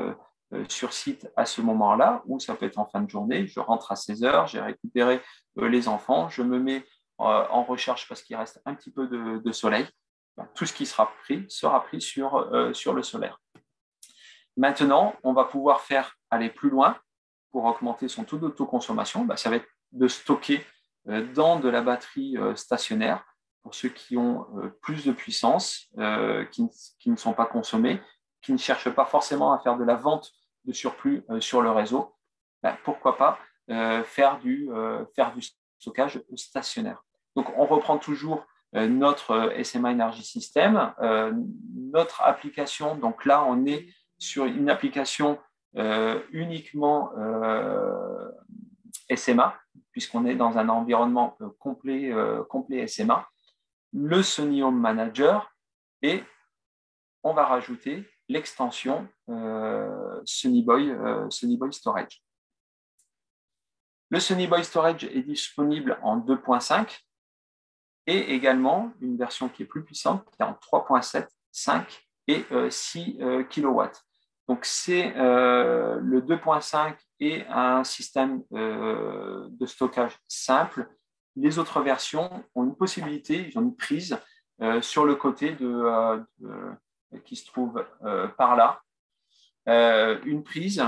sur site à ce moment-là, ou ça peut être en fin de journée. Je rentre à 16 heures, j'ai récupéré les enfants, je me mets en recherche parce qu'il reste un petit peu de soleil. Tout ce qui sera pris sur le solaire. Maintenant, on va pouvoir aller plus loin pour augmenter son taux d'autoconsommation. Ça va être de stocker dans de la batterie stationnaire pour ceux qui ont plus de puissance, qui ne sont pas consommés, qui ne cherchent pas forcément à faire de la vente de surplus sur le réseau. Pourquoi pas faire du stockage stationnaire. Donc, on reprend toujours notre SMA Energy System, notre application. Donc là, on est sur une application uniquement SMA, puisqu'on est dans un environnement complet SMA, le Sony Home Manager, et on va rajouter l'extension Sony Boy Storage. Le Sony Boy Storage est disponible en 2.5 et également une version qui est plus puissante, qui est en 3.7, 5 et 6 kW. Donc, c'est le 2.5 et un système de stockage simple. Les autres versions ont une possibilité, ils ont une prise sur le côté qui se trouve par là, une prise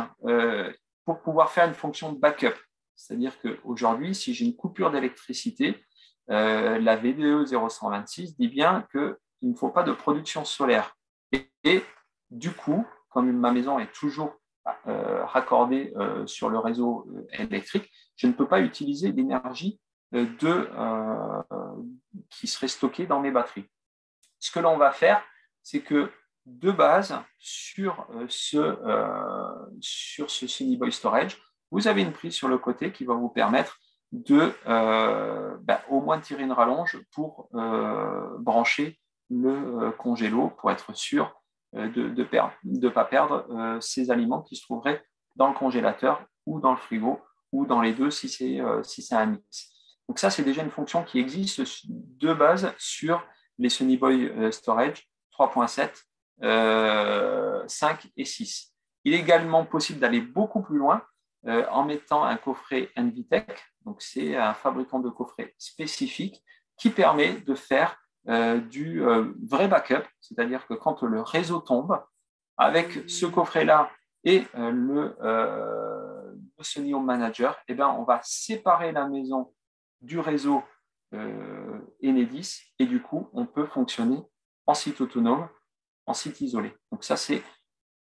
pour pouvoir faire une fonction de backup. C'est-à-dire qu'aujourd'hui, si j'ai une coupure d'électricité, la VDE 0126 dit bien qu'il ne faut pas de production solaire. Et du coup, comme ma maison est toujours raccordée sur le réseau électrique, je ne peux pas utiliser l'énergie qui serait stockée dans mes batteries. Ce que l'on va faire, c'est que de base, sur ce Sony Boy Storage, vous avez une prise sur le côté qui va vous permettre de au moins tirer une rallonge pour brancher le congélo pour être sûr de ne pas perdre ces aliments qui se trouveraient dans le congélateur ou dans le frigo ou dans les deux si c'est un mix. Donc ça, c'est déjà une fonction qui existe de base sur les Sony Boy Storage 3.7, 5 et 6. Il est également possible d'aller beaucoup plus loin en mettant un coffret NVTech. Donc, c'est un fabricant de coffrets spécifique qui permet de faire du vrai backup, c'est-à-dire que quand le réseau tombe, avec ce coffret-là et le Sony Home Manager, on va séparer la maison du réseau Enedis et du coup, on peut fonctionner en site autonome, en site isolé. Donc ça, c'est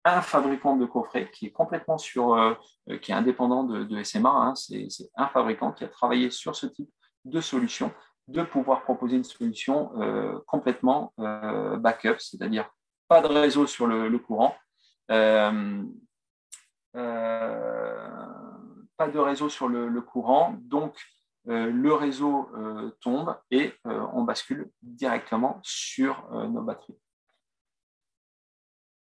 un fabricant de coffrets qui est complètement qui est indépendant de SMA. Hein. C'est un fabricant qui a travaillé sur ce type de solution, de pouvoir proposer une solution complètement backup, c'est-à-dire pas de réseau sur le courant, pas de réseau sur le courant, donc le réseau tombe et on bascule directement sur nos batteries.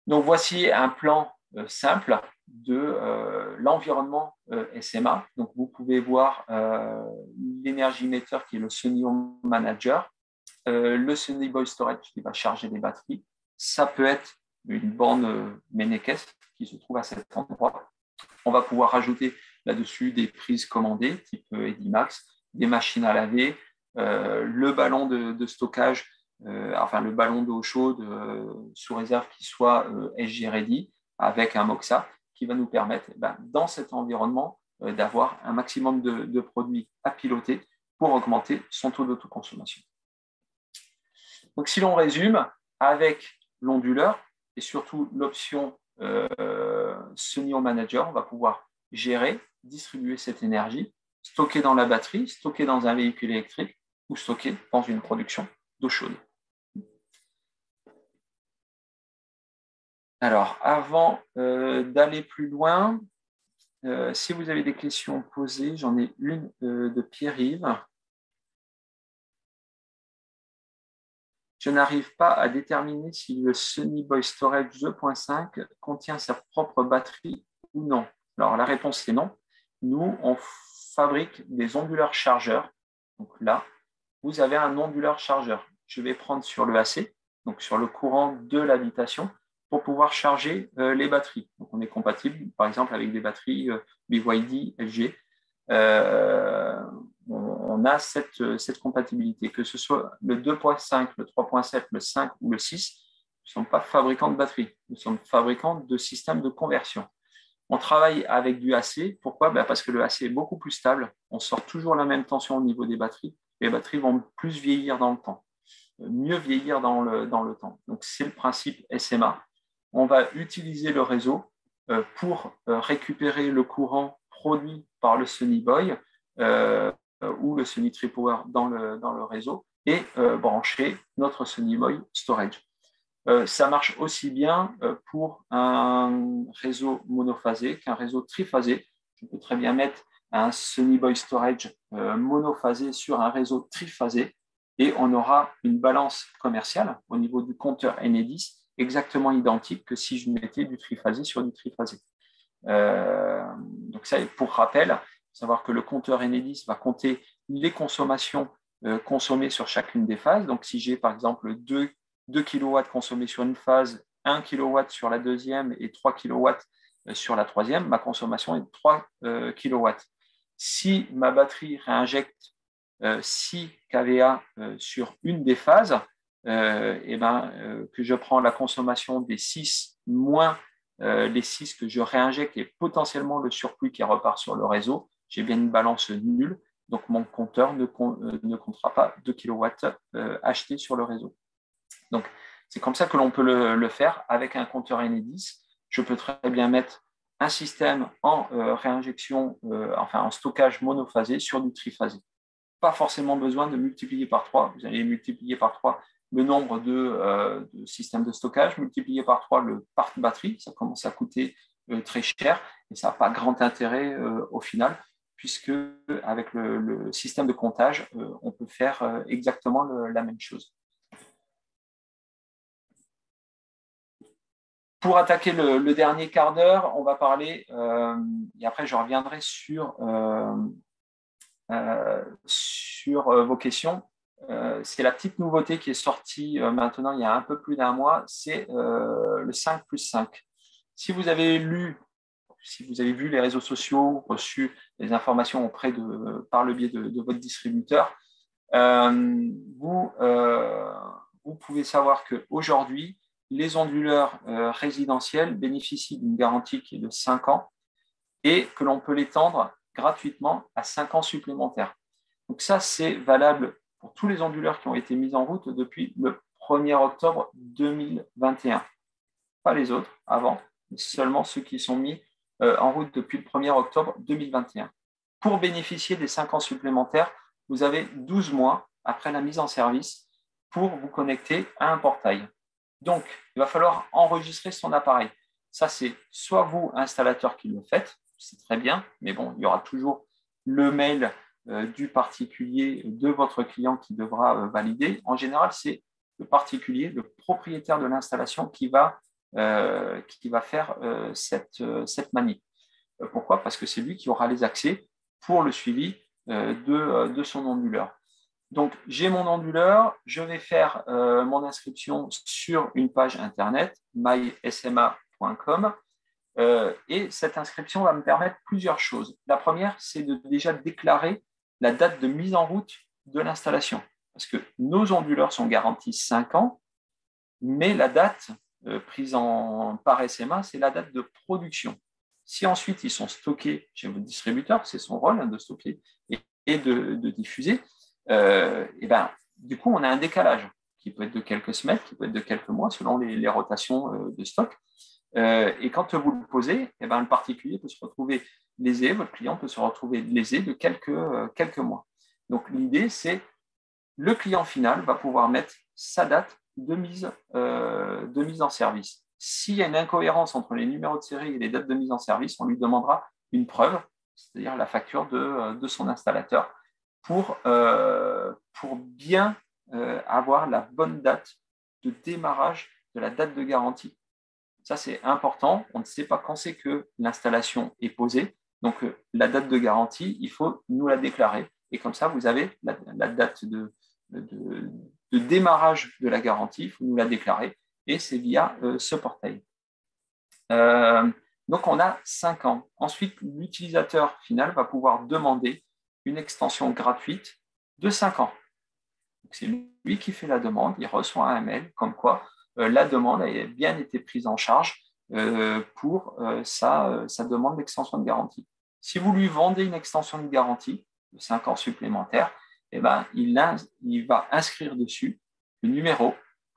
Donc, voici un plan simple de l'environnement SMA. Donc, vous pouvez voir l'énergie meter qui est le Sony Home Manager, le Sony Boy Storage qui va charger les batteries. Ça peut être une borne Mennekes qui se trouve à cet endroit. On va pouvoir rajouter là-dessus des prises commandées type Edimax, des machines à laver, le ballon de stockage, le ballon d'eau chaude sous réserve qu'il soit SG Ready avec un MOXA qui va nous permettre, dans cet environnement, d'avoir un maximum de produits à piloter pour augmenter son taux d'autoconsommation. Donc, si l'on résume, avec l'onduleur et surtout l'option Sony Home Manager, on va pouvoir gérer, distribuer cette énergie, stocker dans la batterie, stocker dans un véhicule électrique ou stocker dans une production d'eau chaude. Alors, avant d'aller plus loin, Si vous avez des questions posées, j'en ai une de Pierre-Yves. Je n'arrive pas à déterminer si le Sony Boy Storage 2.5 contient sa propre batterie ou non. Alors, la réponse est non. Nous, on fabrique des onduleurs chargeurs. Donc là, vous avez un onduleur chargeur. Je vais prendre sur le AC, donc sur le courant de l'habitation, pour pouvoir charger les batteries. Donc, on est compatible, par exemple, avec des batteries BYD, LG. On a cette compatibilité. Que ce soit le 2.5, le 3.7, le 5 ou le 6, nous ne sommes pas fabricants de batteries. Nous sommes fabricants de systèmes de conversion. On travaille avec du AC. Pourquoi? Parce que le AC est beaucoup plus stable. On sort toujours la même tension au niveau des batteries. Les batteries vont plus vieillir dans le temps, mieux vieillir dans le temps. Donc, c'est le principe SMA. On va utiliser le réseau pour récupérer le courant produit par le Sony Boy ou le Sony Tripower dans le réseau et brancher notre Sony Boy Storage. Ça marche aussi bien pour un réseau monophasé qu'un réseau triphasé. Je peux très bien mettre un Sony Boy Storage monophasé sur un réseau triphasé et on aura une balance commerciale au niveau du compteur Enedis exactement identique que si je mettais du triphasé sur du triphasé. Donc ça, pour rappel, savoir que le compteur Enedis va compter les consommations consommées sur chacune des phases. Donc si j'ai par exemple 2 kW consommés sur une phase, 1 kW sur la deuxième et 3 kW sur la troisième, ma consommation est de 3 kW. Si ma batterie réinjecte 6 kVA sur une des phases, que je prends la consommation des 6 moins les 6 que je réinjecte et potentiellement le surplus qui repart sur le réseau, j'ai bien une balance nulle. Donc, mon compteur ne comptera pas 2 kW achetés sur le réseau. Donc, c'est comme ça que l'on peut le faire avec un compteur Enedis. Je peux très bien mettre un système en réinjection, en stockage monophasé sur du triphasé. Pas forcément besoin de multiplier par 3. Vous allez multiplier par 3 le nombre de systèmes de stockage, multiplier par 3 le parc batterie. Ça commence à coûter très cher et ça n'a pas grand intérêt au final, puisque avec le système de comptage, on peut faire exactement la même chose. Pour attaquer le dernier quart d'heure, on va parler, et après je reviendrai sur vos questions. C'est la petite nouveauté qui est sortie maintenant il y a un peu plus d'un mois, c'est le 5+5. Si vous avez vu les réseaux sociaux, reçu les informations par le biais de votre distributeur, vous pouvez savoir qu'aujourd'hui, les onduleurs résidentiels bénéficient d'une garantie qui est de 5 ans et que l'on peut l'étendre gratuitement à 5 ans supplémentaires. Donc ça, c'est valable pour tous les onduleurs qui ont été mis en route depuis le 1er octobre 2021. Pas les autres avant, mais seulement ceux qui sont mis en route depuis le 1er octobre 2021. Pour bénéficier des 5 ans supplémentaires, vous avez 12 mois après la mise en service pour vous connecter à un portail. Donc, il va falloir enregistrer son appareil. Ça, c'est soit vous, installateur, qui le faites, c'est très bien, mais bon, il y aura toujours le mail du particulier de votre client qui devra valider. En général, c'est le particulier, le propriétaire de l'installation qui va faire cette manip. Pourquoi? Parce que c'est lui qui aura les accès pour le suivi de son onduleur. Donc, j'ai mon onduleur, je vais faire mon inscription sur une page internet, mysma.com, et cette inscription va me permettre plusieurs choses. La première, c'est de déjà déclarer la date de mise en route de l'installation, parce que nos onduleurs sont garantis 5 ans, mais la date prise par SMA, c'est la date de production. Si ensuite ils sont stockés chez votre distributeur, c'est son rôle de stocker et de diffuser, du coup, on a un décalage qui peut être de quelques semaines, qui peut être de quelques mois, selon les rotations de stock. Et quand vous le posez, le particulier peut se retrouver lésé, votre client peut se retrouver lésé de quelques mois. Donc, l'idée, c'est le client final va pouvoir mettre sa date de mise en service. S'il y a une incohérence entre les numéros de série et les dates de mise en service, on lui demandera une preuve, c'est-à-dire la facture de son installateur, pour bien avoir la bonne date de démarrage de la date de garantie. Ça, c'est important. On ne sait pas quand c'est que l'installation est posée. Donc, la date de garantie, il faut nous la déclarer. Et comme ça, vous avez la date de démarrage de la garantie, il faut nous la déclarer. Et c'est via ce portail. Donc, on a 5 ans. Ensuite, l'utilisateur final va pouvoir demander une extension gratuite de 5 ans. C'est lui qui fait la demande, il reçoit un mail comme quoi la demande a bien été prise en charge pour sa demande d'extension de garantie. Si vous lui vendez une extension de garantie de 5 ans supplémentaires, eh ben, il va inscrire dessus le numéro,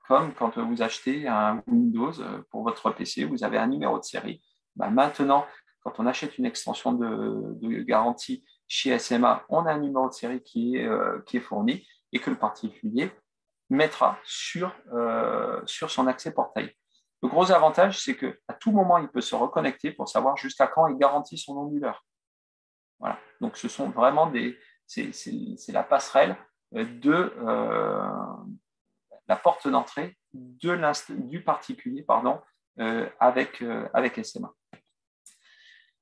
comme quand vous achetez un Windows pour votre PC, vous avez un numéro de série. Ben, maintenant, quand on achète une extension de garantie chez SMA, on a un numéro de série qui est fourni et que le particulier mettra sur son accès portail. Le gros avantage, c'est qu'à tout moment, il peut se reconnecter pour savoir jusqu'à quand est garanti son onduleur. Voilà. Donc, ce sont vraiment c'est la passerelle de la porte d'entrée du particulier avec SMA.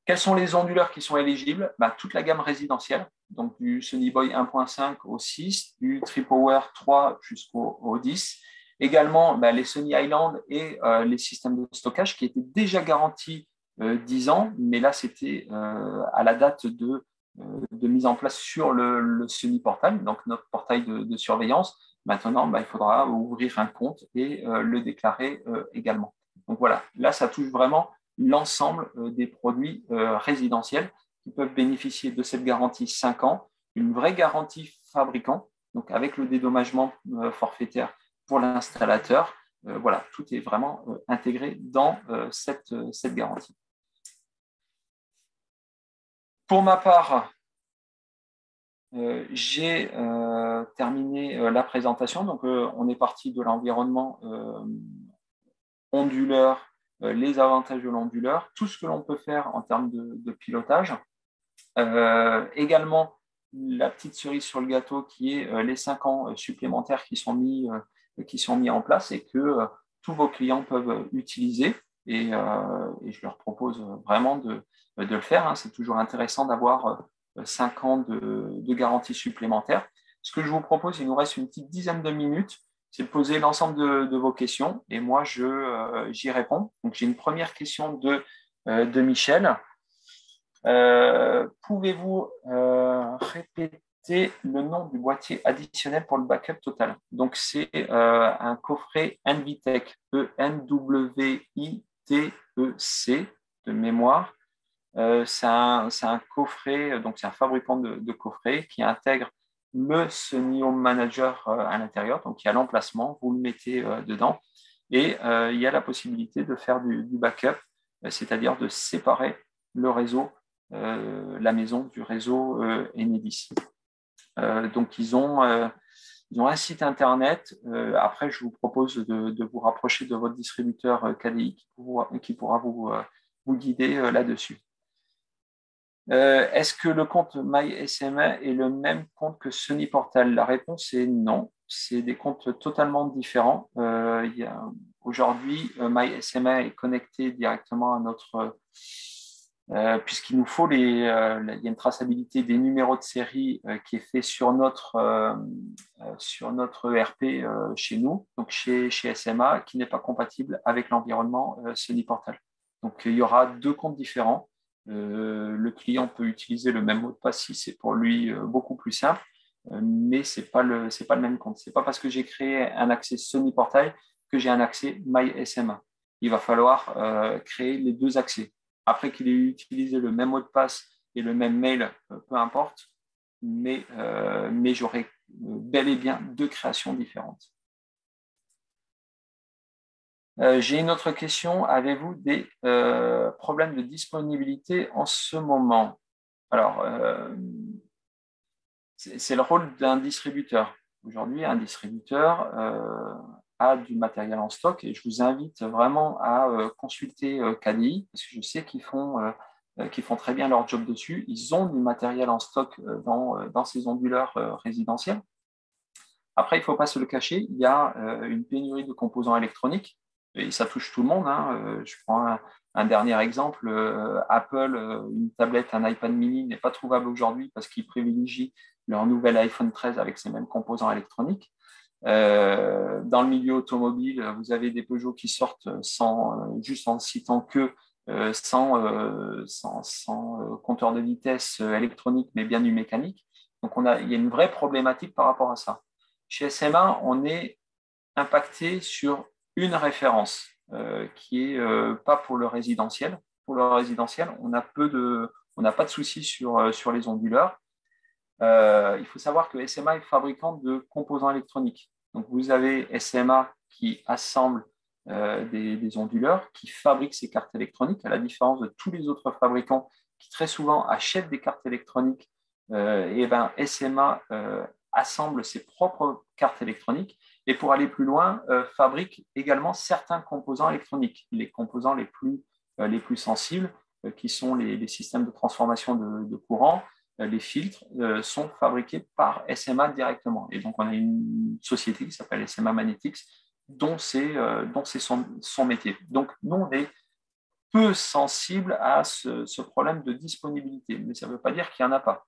Quels sont les onduleurs qui sont éligibles? Toute la gamme résidentielle, donc du Sunny Boy 1.5 au 6, du TripPower 3 jusqu'au 10. Également, les Sunny Island et les systèmes de stockage qui étaient déjà garantis 10 ans, mais là, c'était à la date de mise en place sur le Sunny Portal, donc notre portail de surveillance. Maintenant, il faudra ouvrir un compte et le déclarer également. Donc voilà, là, ça touche vraiment l'ensemble des produits résidentiels qui peuvent bénéficier de cette garantie 5 ans, une vraie garantie fabricant, donc avec le dédommagement forfaitaire pour l'installateur. Voilà, tout est vraiment intégré dans cette garantie. Pour ma part, j'ai terminé la présentation. Donc, on est parti de l'environnement onduleur, les avantages de l'onduleur, tout ce que l'on peut faire en termes de pilotage. Également, la petite cerise sur le gâteau qui est les 5 ans supplémentaires qui sont mis en place et que tous vos clients peuvent utiliser. Et je leur propose vraiment de le faire. Hein. C'est toujours intéressant d'avoir 5 ans de garantie supplémentaire. Ce que je vous propose, il nous reste une petite dizaine de minutes, c'est de poser l'ensemble de vos questions et moi, j'y réponds. Donc, j'ai une première question de Michel. Pouvez-vous répéter le nom du boîtier additionnel pour le backup total? Donc, c'est un coffret Envitec, ENWITEC de mémoire. C'est un coffret, donc c'est un fabricant de coffrets qui intègre le Sunny Home Manager à l'intérieur, donc il y a l'emplacement, vous le mettez dedans et il y a la possibilité de faire du backup, c'est-à-dire de séparer le réseau, la maison du réseau Enedis. Donc ils ont un site internet. Après, je vous propose de vous rapprocher de votre distributeur KDI qui pourra vous guider là-dessus. Est-ce que le compte MySMA est le même compte que Sunny Portal? La réponse est non. C'est des comptes totalement différents. Aujourd'hui, MySMA est connecté directement à notre... puisqu'il nous faut il y a une traçabilité des numéros de série qui est fait sur notre ERP chez nous, donc chez SMA, qui n'est pas compatible avec l'environnement Sunny Portal. Donc, il y aura 2 comptes différents. Le client peut utiliser le même mot de passe si c'est pour lui beaucoup plus simple, mais c'est pas le même compte. C'est pas parce que j'ai créé un accès Sunny Portal que j'ai un accès MySMA. Il va falloir créer les 2 accès. Après qu'il ait utilisé le même mot de passe et le même mail, peu importe, mais j'aurai bel et bien 2 créations différentes. J'ai une autre question. Avez-vous des problèmes de disponibilité en ce moment? Alors, c'est le rôle d'un distributeur. Aujourd'hui, un distributeur a du matériel en stock et je vous invite vraiment à consulter KDI parce que je sais qu'ils font qui font très bien leur job dessus. Ils ont du matériel en stock dans ces onduleurs résidentiels. Après, il ne faut pas se le cacher, il y a une pénurie de composants électroniques et ça touche tout le monde. Je prends un dernier exemple. Apple, une tablette, un iPad mini n'est pas trouvable aujourd'hui parce qu'ils privilégient leur nouvel iPhone 13 avec ces mêmes composants électroniques. Dans le milieu automobile, vous avez des Peugeot qui sortent juste en citant que sans compteur de vitesse électronique, mais bien du mécanique. Donc, il y a une vraie problématique par rapport à ça. Chez SMA, on est impacté sur une référence qui est pas pour le résidentiel. Pour le résidentiel, on n'a pas de soucis sur les onduleurs. Il faut savoir que SMA est fabricant de composants électroniques. Donc, vous avez SMA qui assemble des onduleurs, qui fabrique ces cartes électroniques, à la différence de tous les autres fabricants qui très souvent achètent des cartes électroniques. Et ben, SMA assemble ses propres cartes électroniques et pour aller plus loin, fabrique également certains composants électroniques, les composants les plus sensibles, qui sont les systèmes de transformation de courant. Les filtres sont fabriqués par SMA directement. Et donc, on a une société qui s'appelle SMA Magnetics, dont c'est son métier. Donc, nous, on est peu sensible à ce problème de disponibilité, mais ça ne veut pas dire qu'il n'y en a pas.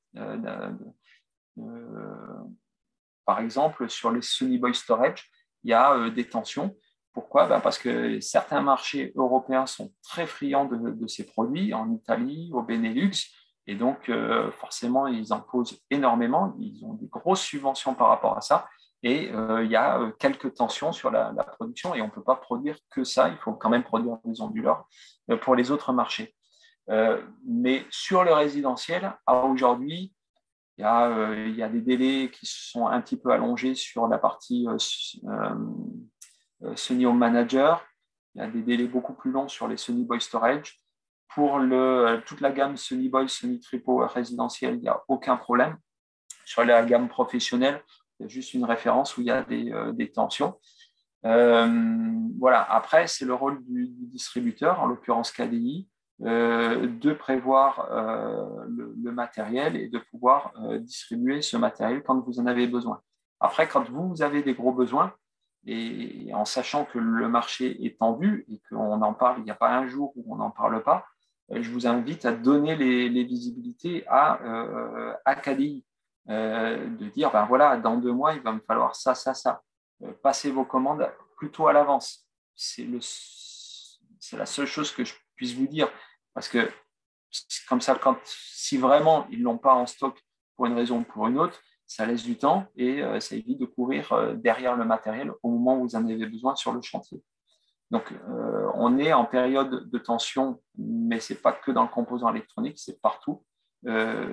Par exemple, sur les Sony Boy Storage, il y a des tensions. Pourquoi? Parce que certains marchés européens sont très friands de ces produits, en Italie, au Benelux, et donc forcément, ils en posent énormément, ils ont des grosses subventions par rapport à ça, et il y a quelques tensions sur la production, et on ne peut pas produire que ça, il faut quand même produire des onduleurs pour les autres marchés. Mais sur le résidentiel, aujourd'hui, il y a des délais qui sont un petit peu allongés sur la partie Sony Home Manager. Il y a des délais beaucoup plus longs sur les Sony Boy Storage. Pour toute la gamme Sony Boy, Sony Tripo résidentiel, il n'y a aucun problème. Sur la gamme professionnelle, il y a juste une référence où il y a des tensions. Voilà. Après, c'est le rôle du distributeur, en l'occurrence KDI, de prévoir le matériel et de pouvoir distribuer ce matériel quand vous en avez besoin. Après, quand vous avez des gros besoins, et en sachant que le marché est tendu et qu'on en parle, il n'y a pas un jour où on n'en parle pas, je vous invite à donner les visibilités à KDI, de dire, ben voilà, dans 2 mois, il va me falloir ça, ça, ça. Passez vos commandes plutôt à l'avance. C'est la seule chose que je puisse vous dire. Parce que comme ça, si vraiment ils ne l'ont pas en stock pour une raison ou pour une autre, ça laisse du temps et ça évite de courir derrière le matériel au moment où vous en avez besoin sur le chantier. Donc, on est en période de tension, mais ce n'est pas que dans le composant électronique, c'est partout. Le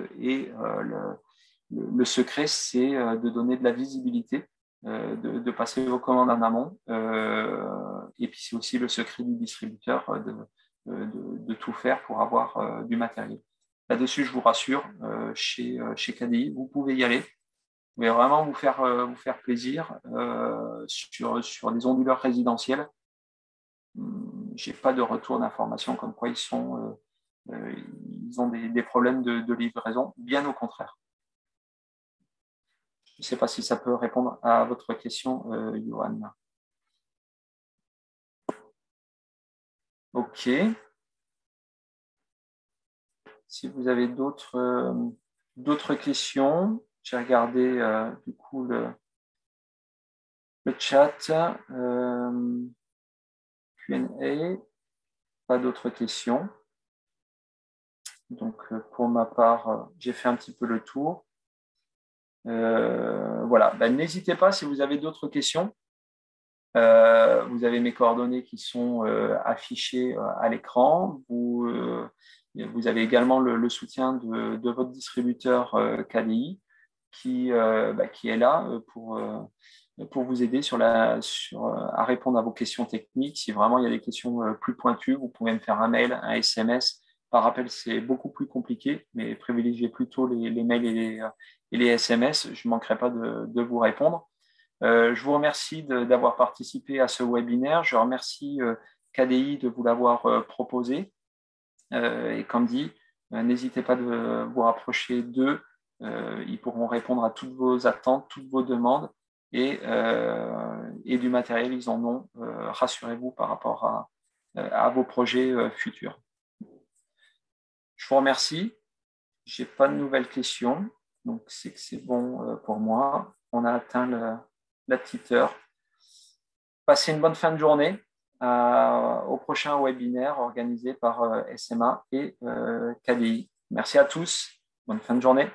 secret, c'est de donner de la visibilité, de passer vos commandes en amont. Et puis, c'est aussi le secret du distributeur de tout faire pour avoir du matériel. Là-dessus, je vous rassure, chez KDI, vous pouvez y aller. Vous pouvez vraiment vous faire plaisir sur des onduleurs résidentiels. Je n'ai pas de retour d'information comme quoi ils ont des problèmes de livraison, bien au contraire. Je ne sais pas si ça peut répondre à votre question, Johan. OK. Si vous avez d'autres questions, j'ai regardé du coup le chat. Q&A. Pas d'autres questions. Donc, pour ma part, j'ai fait un petit peu le tour. Voilà. Ben, n'hésitez pas si vous avez d'autres questions. Vous avez mes coordonnées qui sont affichées à l'écran. Vous avez également le soutien de votre distributeur KDI qui est là pour vous aider à répondre à vos questions techniques. Si vraiment il y a des questions plus pointues, vous pouvez me faire un mail, un SMS. Par rappel, c'est beaucoup plus compliqué, mais privilégiez plutôt les mails et les SMS. Je ne manquerai pas de vous répondre. Je vous remercie d'avoir participé à ce webinaire. Je remercie KDI de vous l'avoir proposé. Et comme dit, N'hésitez pas de vous rapprocher d'eux. Ils pourront répondre à toutes vos attentes, toutes vos demandes et du matériel, ils en ont. Rassurez-vous par rapport à vos projets futurs. Je vous remercie. Je n'ai pas de nouvelles questions, donc c'est que c'est bon pour moi. On a atteint la petite heure. Passez une bonne fin de journée. Au prochain webinaire organisé par SMA et KDI. Merci à tous. Bonne fin de journée.